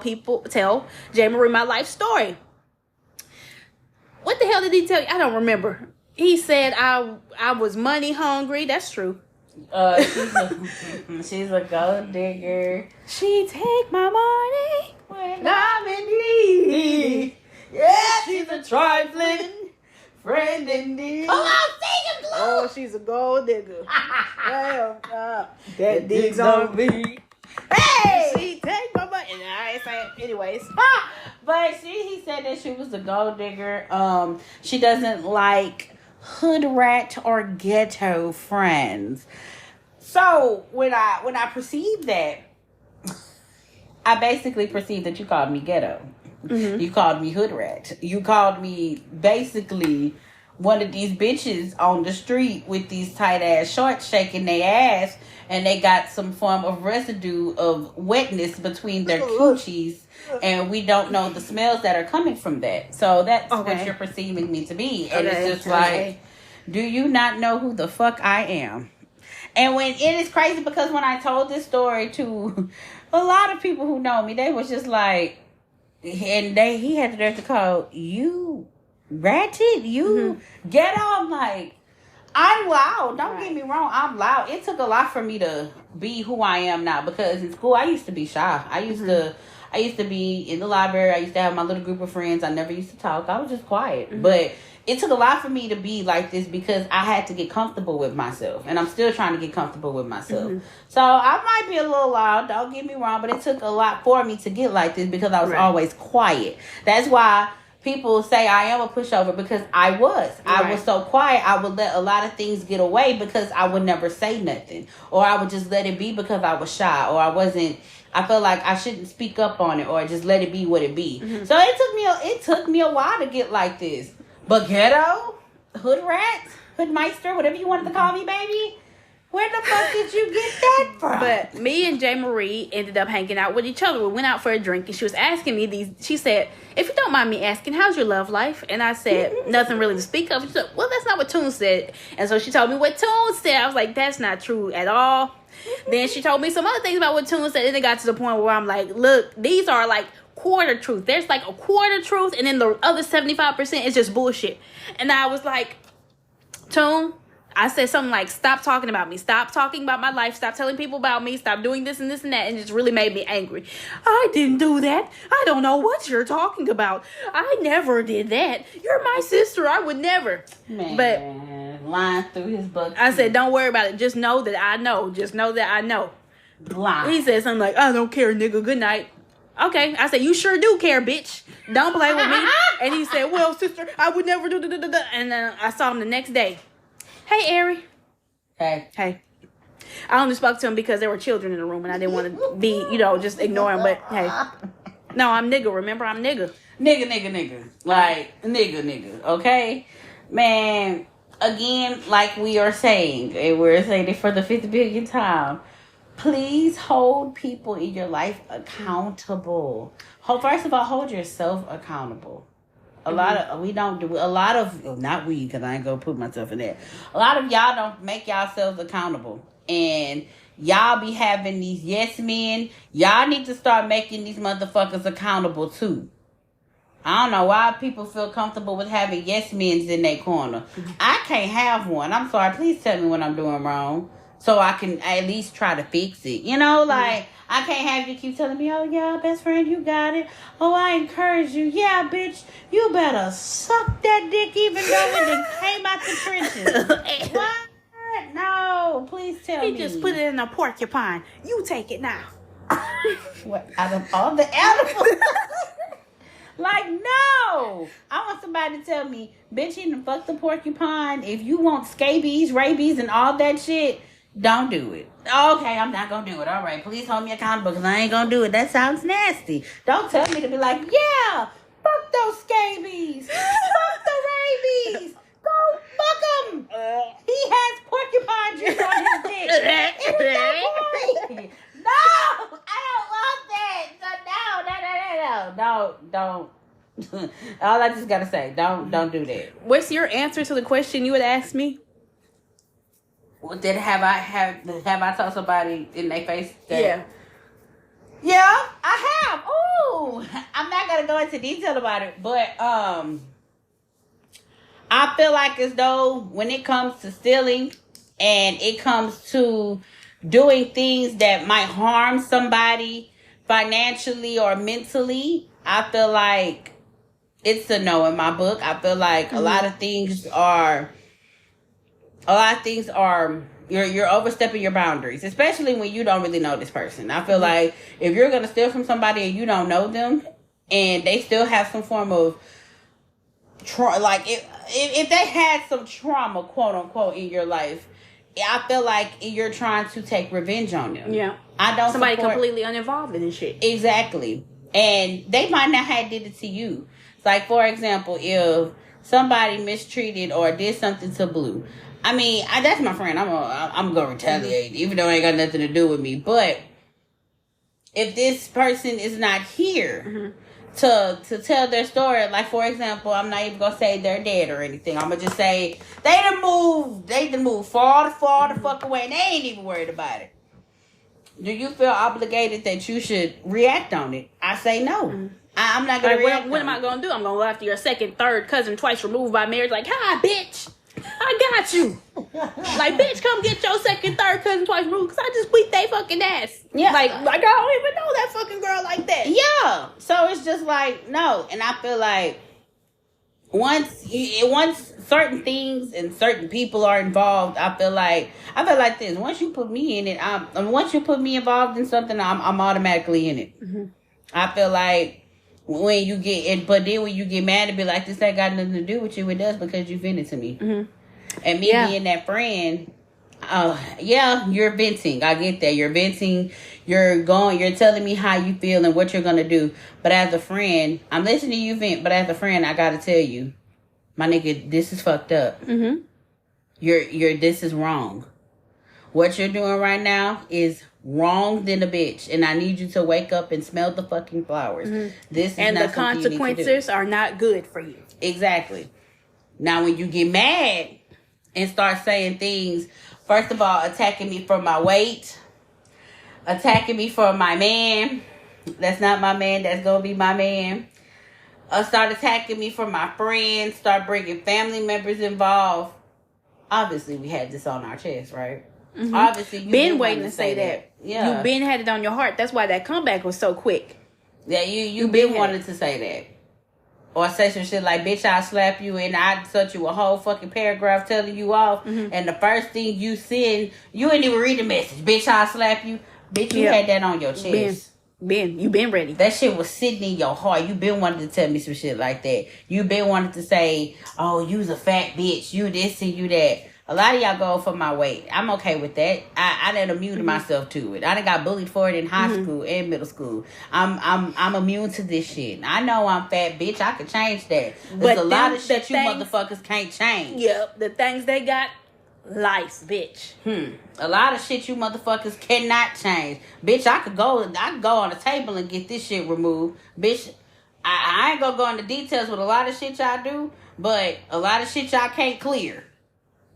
J. Marie my life story. What the hell did he tell you? I don't remember. He said I was money hungry. That's true. She's a gold digger. She take my money When I'm in need. Yeah, she's a trifling friend indeed. Come on, sing it, Blue. Oh, she's a gold digger. Well, that digs on me. Hey! She take my money. And I ain't saying, anyways. But he said that she was a gold digger. She doesn't like hood rat or ghetto friends. So when I perceived that, I basically perceived that you called me ghetto. Mm-hmm. You called me hood rat. You called me basically one of these bitches on the street with these tight ass shorts shaking their ass, and they got some form of residue of wetness between their coochies, and we don't know the smells that are coming from that. So that's what you're perceiving me to be. And it's just like, do you not know who the fuck I am? And when it is crazy because when I told this story to a lot of people who know me, they was just like, and he had the nerve to call you ratchet, you ghetto. I'm like, I'm loud. Don't get me wrong, I'm loud. It took a lot for me to be who I am now because in school I used to be shy. I used to be in the library. I used to have my little group of friends. I never used to talk. I was just quiet. But it took a lot for me to be like this because I had to get comfortable with myself. And I'm still trying to get comfortable with myself. So I might be a little loud. Don't get me wrong. But it took a lot for me to get like this because I was always quiet. That's why people say I am a pushover because I was. I was so quiet. I would let a lot of things get away because I would never say nothing. Or I would just let it be because I was shy. Or I felt like I shouldn't speak up on it or just let it be what it be. So it took me a while to get like this. But ghetto, hood rat, hood meister, whatever you wanted to call me, baby. Where the fuck did you get that from? But me and J. Marie ended up hanging out with each other. We went out for a drink and she was asking me these. She said, if you don't mind me asking, how's your love life? And I said, nothing really to speak of. She said, well, that's not what Toon said. And so she told me what Toon said. I was like, that's not true at all. Then she told me some other things about what Toon said. And it got to the point where I'm like, look, these are like quarter truth. There's like a quarter truth. And then the other 75% is just bullshit. And I was like, Toon, I said something like, stop talking about me. Stop talking about my life. Stop telling people about me. Stop doing this and this and that. And it just really made me angry. I didn't do that. I don't know what you're talking about. I never did that. You're my sister. I would never. Man, but lying through his book. I said, don't worry about it. Just know that I know. Just know that I know. Lying. He said something like, I don't care, nigga. Good night. Okay. I said, you sure do care, bitch. Don't play with me. And he said, well, sister, I would never do da-da-da-da. And then I saw him the next day. Hey, Ari. Hey. I only spoke to him because there were children in the room and I didn't want to be, just ignore him. But hey, no, I'm nigga. Remember, I'm nigga. Nigga. Like, nigga. Okay? Man, again, like we are saying, and we're saying it for the 50 billion time, please hold people in your life accountable. First of all, hold yourself accountable. Not we, because I ain't gonna put myself in there. A lot of y'all don't make yourselves accountable. And y'all be having these yes men. Y'all need to start making these motherfuckers accountable too. I don't know why people feel comfortable with having yes men in their corner. I can't have one. I'm sorry. Please tell me what I'm doing wrong so I can at least try to fix it. I can't have you keep telling me, oh, yeah, best friend, you got it. Oh, I encourage you. Yeah, bitch, you better suck that dick even though when it came out the trenches. What? No, please tell me. He just put it in a porcupine. You take it now. What, out of all the animals? Like, no. I want somebody to tell me, bitch, you done fuck the porcupine. If you want scabies, rabies, and all that shit, don't do it. Okay, I'm not gonna do it. All right, please hold me accountable because I ain't gonna do it. That sounds nasty. Don't tell me to be like, yeah, fuck those scabies, fuck the rabies, go fuck them. He has porcupine juice on his dick. It is not boring. No, I don't want that. So no. All I just gotta say, don't do that. What's your answer to the question you would ask me? Well, then have I told somebody in their face that? Yeah, I have. Ooh, I'm not gonna go into detail about it, but I feel like as though when it comes to stealing and it comes to doing things that might harm somebody financially or mentally, I feel like it's a no in my book. I feel like a lot of things are you're overstepping your boundaries, especially when you don't really know this person. I feel like if you're gonna steal from somebody and you don't know them and they still have some form of like if they had some trauma, quote unquote, in your life, I feel like you're trying to take revenge on them. Yeah. I don't Somebody completely uninvolved in this shit. Exactly. And they might not have did it to you. It's like, for example, if somebody mistreated or did something to Blue. I mean, that's my friend. I'm gonna retaliate, even though it ain't got nothing to do with me. But if this person is not here to tell their story, like for example, I'm not even gonna say they're dead or anything. I'm gonna just say they done moved far the fuck away, and they ain't even worried about it. Do you feel obligated that you should react on it? I say no. I'm not gonna react. What am I gonna do? I'm gonna go after your second, third cousin twice removed by marriage. Like, hi, bitch. I got you. Like, bitch, come get your second, third cousin twice removed because I just beat they fucking ass. Yeah. Like I don't even know that fucking girl like that. Yeah. So it's just like, no. And I feel like once certain things and certain people are involved, I feel like this. Once you put me in it, once you put me involved in something, I'm automatically in it. Mm-hmm. I feel like when you get but then when you get mad and be like, this ain't got nothing to do with you, it does because you vented to me. Mm-hmm. And me being that friend, you're venting. I get that. You're venting. You're telling me how you feel and what you're going to do. But as a friend, I'm listening to you vent, but as a friend, I got to tell you, my nigga, this is fucked up. Mm-hmm. This is wrong. What you're doing right now is wrong than a bitch. And I need you to wake up and smell the fucking flowers. Mm-hmm. This is and not the consequences are not good for you. Exactly. Now, when you get mad and start saying things, first of all, attacking me for my weight, attacking me for my man, that's not my man, that's gonna be my man. Start attacking me for my friends, start bringing family members involved. Obviously, we had this on our chest, right? Mm-hmm. Obviously, you've been waiting to say that. Yeah. You've been had it on your heart. That's why that comeback was so quick. Yeah, you've been wanting to say that. Or say some shit like, bitch, I'll slap you, and I sent you a whole fucking paragraph telling you off. Mm-hmm. And the first thing you send, you ain't even read the message. Bitch, I'll slap you. Bitch, you had that on your chest. You been ready. That shit was sitting in your heart. You been wanting to tell me some shit like that. You been wanting to say, oh, you's a fat bitch. You this and you that. A lot of y'all go for my weight. I'm okay with that. I done immune myself to it. I done got bullied for it in high school and middle school. I'm immune to this shit. I know I'm fat, bitch. I could change that. There's a lot of shit you motherfuckers can't change. Yep, the things they got, lice, bitch. A lot of shit you motherfuckers cannot change. Bitch, I could go on the table and get this shit removed. Bitch, I ain't gonna go into details with a lot of shit y'all do, but a lot of shit y'all can't clear.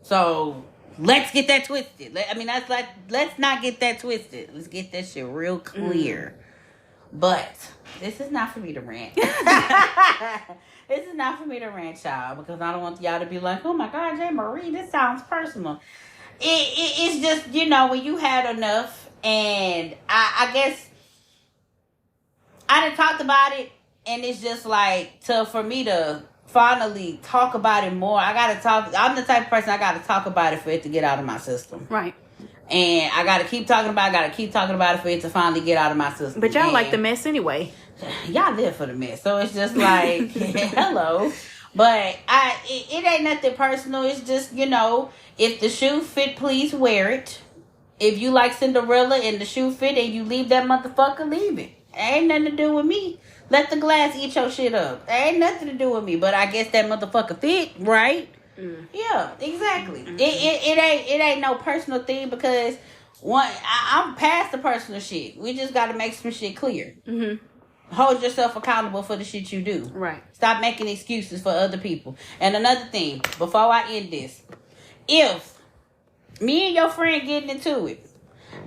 So let's get that twisted. Let's not get that twisted. Let's get that shit real clear. But this is not for me to rant. This is not for me to rant, y'all, because I don't want y'all to be like, oh my God, J. Marie, this sounds personal. It's just, when you had enough, and I guess I done talked about it, and it's just like, for me to finally talk about it more, I'm the type of person I gotta talk about it for it to get out of my system. Right. And I gotta keep talking about it for it to finally get out of my system. But y'all like the mess anyway. Y'all live for the mess. So it's just like, hello. But it ain't nothing personal. It's just, if the shoe fit, please wear it. If you like Cinderella and the shoe fit and you leave that motherfucker, leave it. Ain't nothing to do with me. Let the glass eat your shit up. Ain't nothing to do with me. But I guess that motherfucker fit, right? Yeah, exactly. It ain't no personal thing because I'm past the personal shit. We just got to make some shit clear. Hold yourself accountable for the shit you do. Right. Stop making excuses for other people. And another thing, before I end this, if me and your friend getting into it,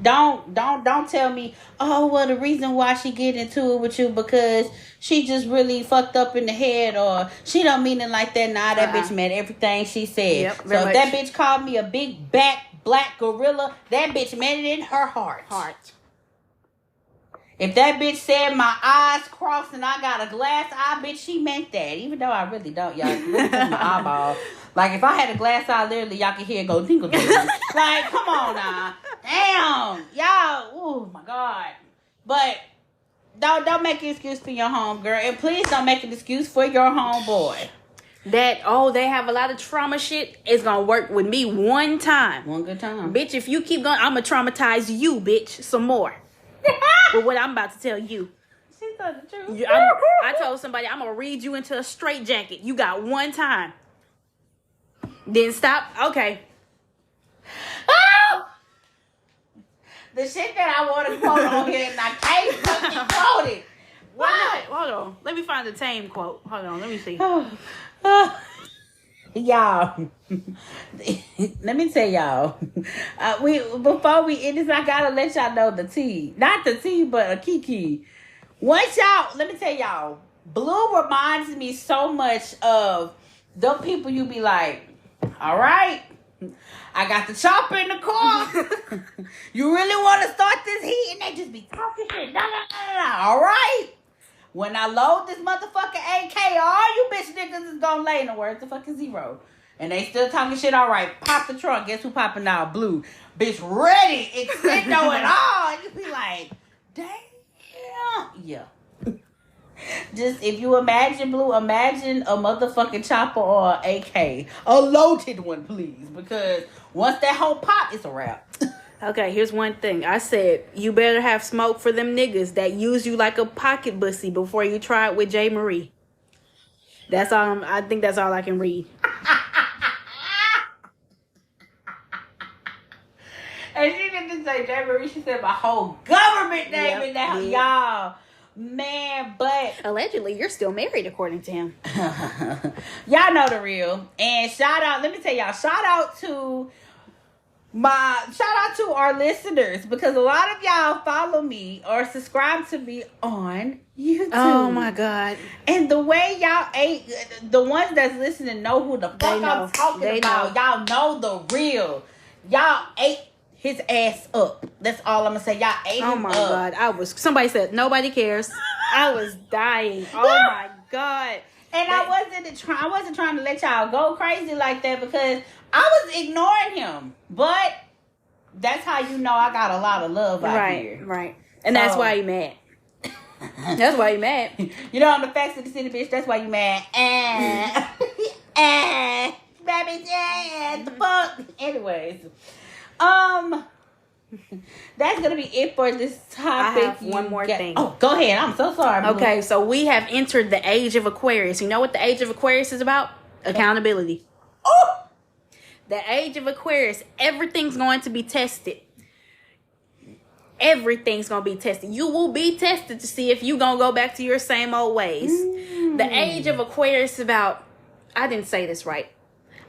don't tell me, oh, well, the reason why she get into it with you because she just really fucked up in the head or she don't mean it like that. Nah, that bitch meant everything she said. Yep, so if that bitch called me a big back black gorilla, that bitch meant it in her heart. If that bitch said my eyes crossed and I got a glass eye, bitch, she meant that. Even though I really don't, y'all. Look at my eyeball. Like, if I had a glass eye, literally, y'all could hear it go tingle tingle. Like, come on now. Damn. Y'all. Oh, my God. But don't make an excuse for your homegirl. And please don't make an excuse for your homeboy. That, they have a lot of trauma shit. It's going to work with me one time. One good time. Bitch, if you keep going, I'm going to traumatize you, bitch, some more. With what I'm about to tell you. She told the truth. I told somebody I'm gonna read you into a straitjacket. You got one time. Then stop. Okay. Oh! The shit that I want to quote on here and I can't fucking quote it. Why? Hold on. Let me find the tame quote. Hold on. Let me see. Y'all, let me tell y'all. Before we end this, I gotta let y'all know the tea. Not the tea, but a kiki. Once y'all, let me tell y'all. Blue reminds me so much of the people you be like, all right, I got the chopper in the car. You really want to start this heat? And they just be talking shit. No. All right. When I load this motherfucking AK, all you bitch niggas is gonna lay in the words the fucking zero. And they still talking shit, all right. Pop the trunk. Guess who popping out? Blue. Bitch ready. Extendo and all. And you be like, damn. Yeah. Just, if you imagine, Blue, imagine a motherfucking chopper or an AK. A loaded one, please. Because once that whole pop, it's a wrap. Okay, here's one thing. I said, you better have smoke for them niggas that use you like a pocket pussy before you try it with J. Marie. That's all. I think that's all I can read. And she didn't say J. Marie. She said my whole government name in that. Y'all. Man, but allegedly, you're still married, according to him. Y'all know the real. And shout out, let me tell y'all, shout out to our listeners, because a lot of y'all follow me or subscribe to me on YouTube. Oh my God. And the way y'all ate, the ones that's listening know who the fuck I'm talking about. Y'all know the real. Y'all ate his ass up. That's all I'm gonna say. Y'all ate him up. Oh my God. Somebody said nobody cares. I was dying. Oh my God. And I wasn't trying to let y'all go crazy like that because I was ignoring him. But that's how you know I got a lot of love out here. Right. And that's why you mad. That's why you mad. You know, I'm the Facts of the City, bitch. That's why you mad. Baby J, the fuck. Anyways. That's gonna be it for this topic. I have one more thing. Oh, go ahead. I'm so sorry. Okay, so we have entered the age of Aquarius. You know what the age of Aquarius is about? Accountability. Oh, the age of Aquarius. Everything's going to be tested. Everything's gonna be tested. You will be tested to see if you gonna go back to your same old ways. The age of Aquarius is about, I didn't say this right.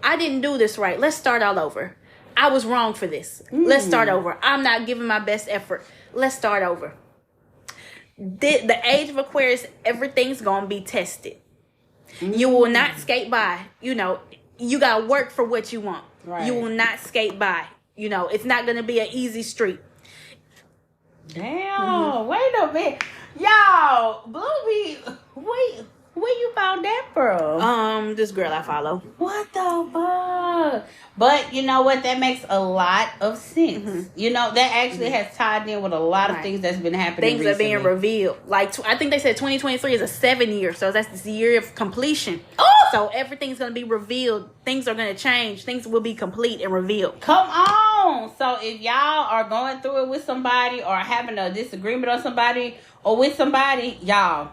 I didn't do this right. Let's start all over. I was wrong for this. Let's start over. I'm not giving my best effort. Let's start over. The age of Aquarius, everything's going to be tested. You will not skate by. You know, you got to work for what you want. Right. You will not skate by. You know, it's not going to be an easy street. Damn. Wait a minute. Y'all, Bluey, where you found that from? This girl I follow. What the fuck? But you know what? That makes a lot of sense. You know, that actually has tied in with a lot of things that's been happening. Things recently are being revealed. Like, I think they said 2023 is a 7-year, so that's the year of completion. Oh! So everything's going to be revealed. Things are going to change. Things will be complete and revealed. Come on. on. So if y'all are going through it with somebody or having a disagreement on somebody or with somebody, y'all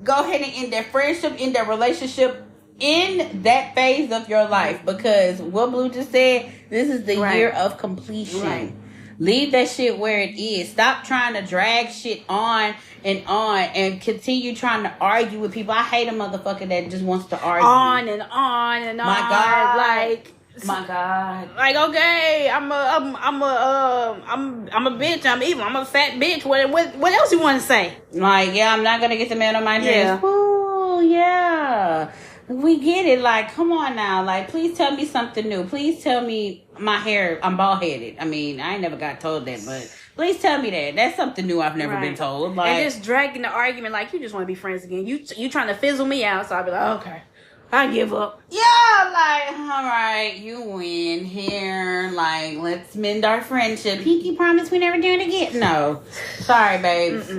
go ahead and end that friendship, end that relationship in that phase of your life, because what Blue just said, this is the year of completion. Right. Leave that shit where it is. Stop trying to drag shit on and continue trying to argue with people. I hate a motherfucker that just wants to argue. On and on and on. My God. My God. Like, okay, I'm a bitch. I'm evil. I'm a fat bitch. What else you want to say? Like, yeah, I'm not gonna get the man on my nerves. Yeah. Ooh, yeah. We get it. Like, come on now. Like, please tell me something new. Please tell me my hair. I'm bald headed. I mean, I ain't never got told that, but please tell me that. That's something new I've never been told. Like, and just dragging the argument like you just want to be friends again. You trying to fizzle me out, so I'll be like, okay, I give up. Yeah, like, all right, you win here. Like, let's mend our friendship. Pinky promise we never do it again. No, sorry, babes.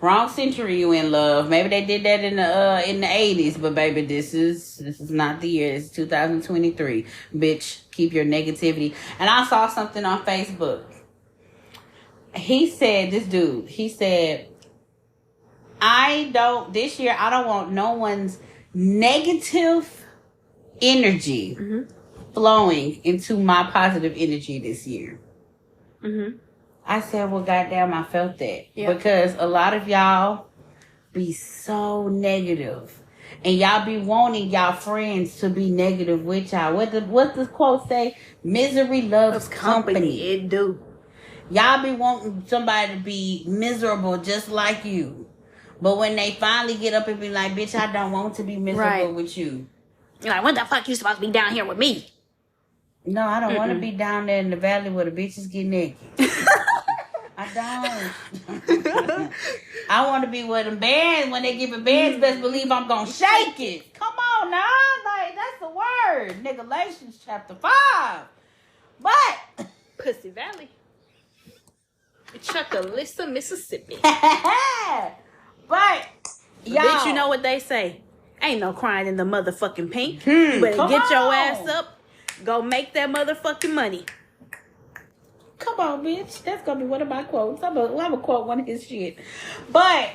Wrong century you in, love. Maybe they did that in the 80s, but baby, this is not the year. It's 2023. Bitch, keep your negativity. And I saw something on Facebook. He said, this year I don't want no one's negative energy flowing into my positive energy this year. I said, well, goddamn, I felt that. Because a lot of y'all be so negative. And y'all be wanting y'all friends to be negative with y'all. What does quote say? Misery loves company. It do. Y'all be wanting somebody to be miserable just like you. But when they finally get up and be like, bitch, I don't want to be miserable with you. You're like, what the fuck you supposed to be down here with me? No, I don't want to be down there in the valley where the bitches get naked. I don't. I want to be where them bands, when they give a bands, best believe I'm going to shake it. Come on now. Like, that's the word. Nigga, Galatians chapter 5. But. Pussy Valley. Chuckalissa, Mississippi. But, y'all. Bitch, you know what they say. Ain't no crying in the motherfucking pink. You better get your ass up. Go make that motherfucking money. Come on, bitch. That's gonna be one of my quotes. I'm gonna quote one of his shit. But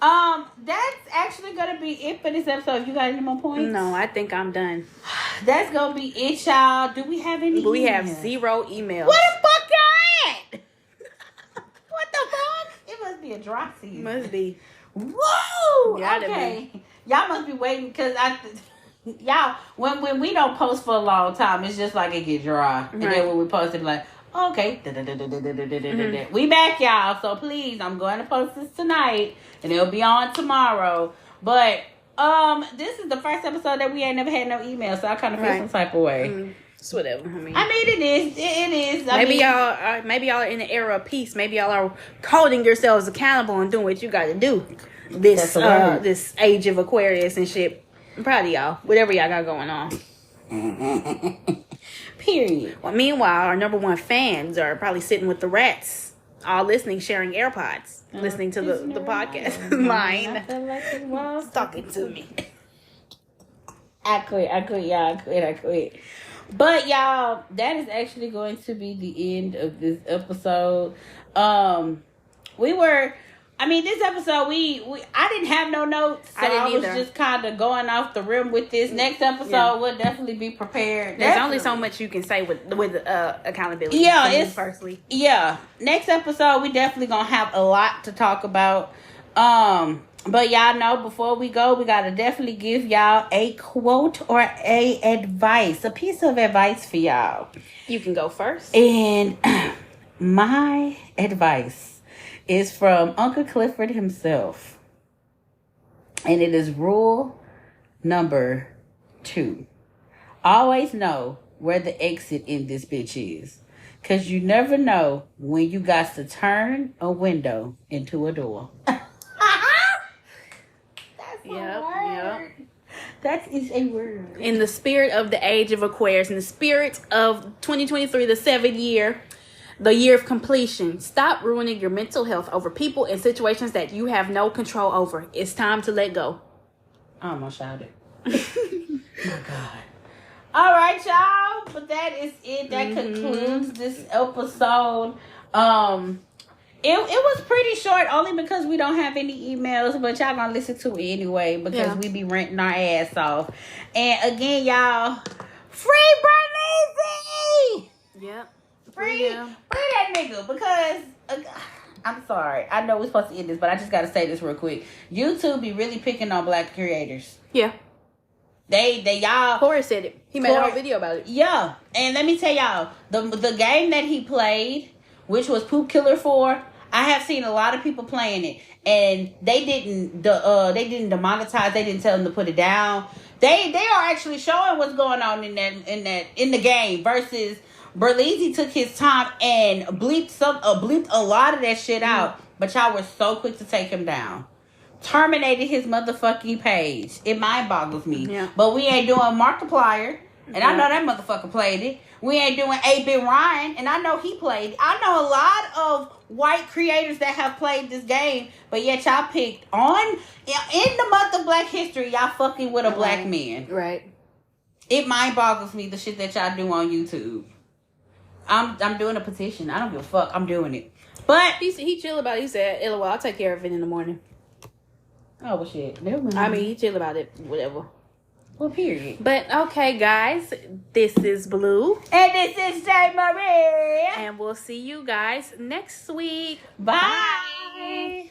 that's actually gonna be it for this episode. You got any more points? No, I think I'm done. That's gonna be it, y'all. Do we have any? We have 0 emails. Where the fuck y'all at? What the fuck? It must be a dry season. Must be. Whoa! Gotta okay. Be. Y'all must be waiting because y'all, when we don't post for a long time, it's just like it get dry. And then when we post it, like, okay. We back, y'all. So please, I'm going to post this tonight. And it'll be on tomorrow. But this is the first episode that we ain't never had no email. So I kind of feel some type of way. It's whatever. I mean, it is. It is. Maybe y'all are in the era of peace. Maybe y'all are holding yourselves accountable and doing what you got to do. This age of Aquarius and shit. I'm proud of y'all. Whatever y'all got going on. Period. Well, meanwhile, our number one fans are probably sitting with the rats, all listening, sharing AirPods, listening to the podcast. Mine. Talking to me. I quit, y'all. I quit. But, y'all, that is actually going to be the end of this episode. This episode, I didn't have no notes, so I was just kind of going off the rim with this. Next episode, we'll definitely be prepared. There's only so much you can say with accountability. Yeah, next episode, we definitely gonna have a lot to talk about. But y'all know, before we go, we gotta definitely give y'all a quote or a piece of advice for y'all. You can go first. And my advice is from Uncle Clifford himself. And it is rule number 2. Always know where the exit in this bitch is. Because you never know when you got to turn a window into a door. That's a word. That is a word. In the spirit of the age of Aquarius, in the spirit of 2023, the 7th year, the year of completion, stop ruining your mental health over people and situations that you have no control over. It's time to let go. I almost shouted. My God. All right, y'all. But that is it. That concludes this episode. It was pretty short only because we don't have any emails, but y'all gonna listen to it anyway because we be renting our ass off. And again, y'all, free Bernice! Yep. Free that nigga because I'm sorry. I know we're supposed to end this, but I just gotta say this real quick. YouTube be really picking on black creators. Yeah. They y'all. Corey said it. He made a whole video about it. Yeah, and let me tell y'all, the game that he played, which was Poop Killer 4, I have seen a lot of people playing it, and they didn't demonetize. They didn't tell them to put it down. They are actually showing what's going on in the game. Versus Berlizzi took his time and bleeped a lot of that shit out, but y'all were so quick to take him down. Terminated his motherfucking page. It mind boggles me. Yeah. But we ain't doing Markiplier, and I know that motherfucker played it. We ain't doing 8-Bit Ryan, and I know he played it. I know a lot of white creators that have played this game, but yet y'all picked on in the month of Black History, y'all fucking with a black man. Right. It mind boggles me the shit that y'all do on YouTube. I'm doing a petition. I don't give a fuck. I'm doing it. But he chill about it. He said, "LOL, I'll take care of it in the morning." Oh, well, shit. I mean, he chill about it. Whatever. Well, period. But, okay, guys. This is Blue. And this is J. Marie. And we'll see you guys next week. Bye.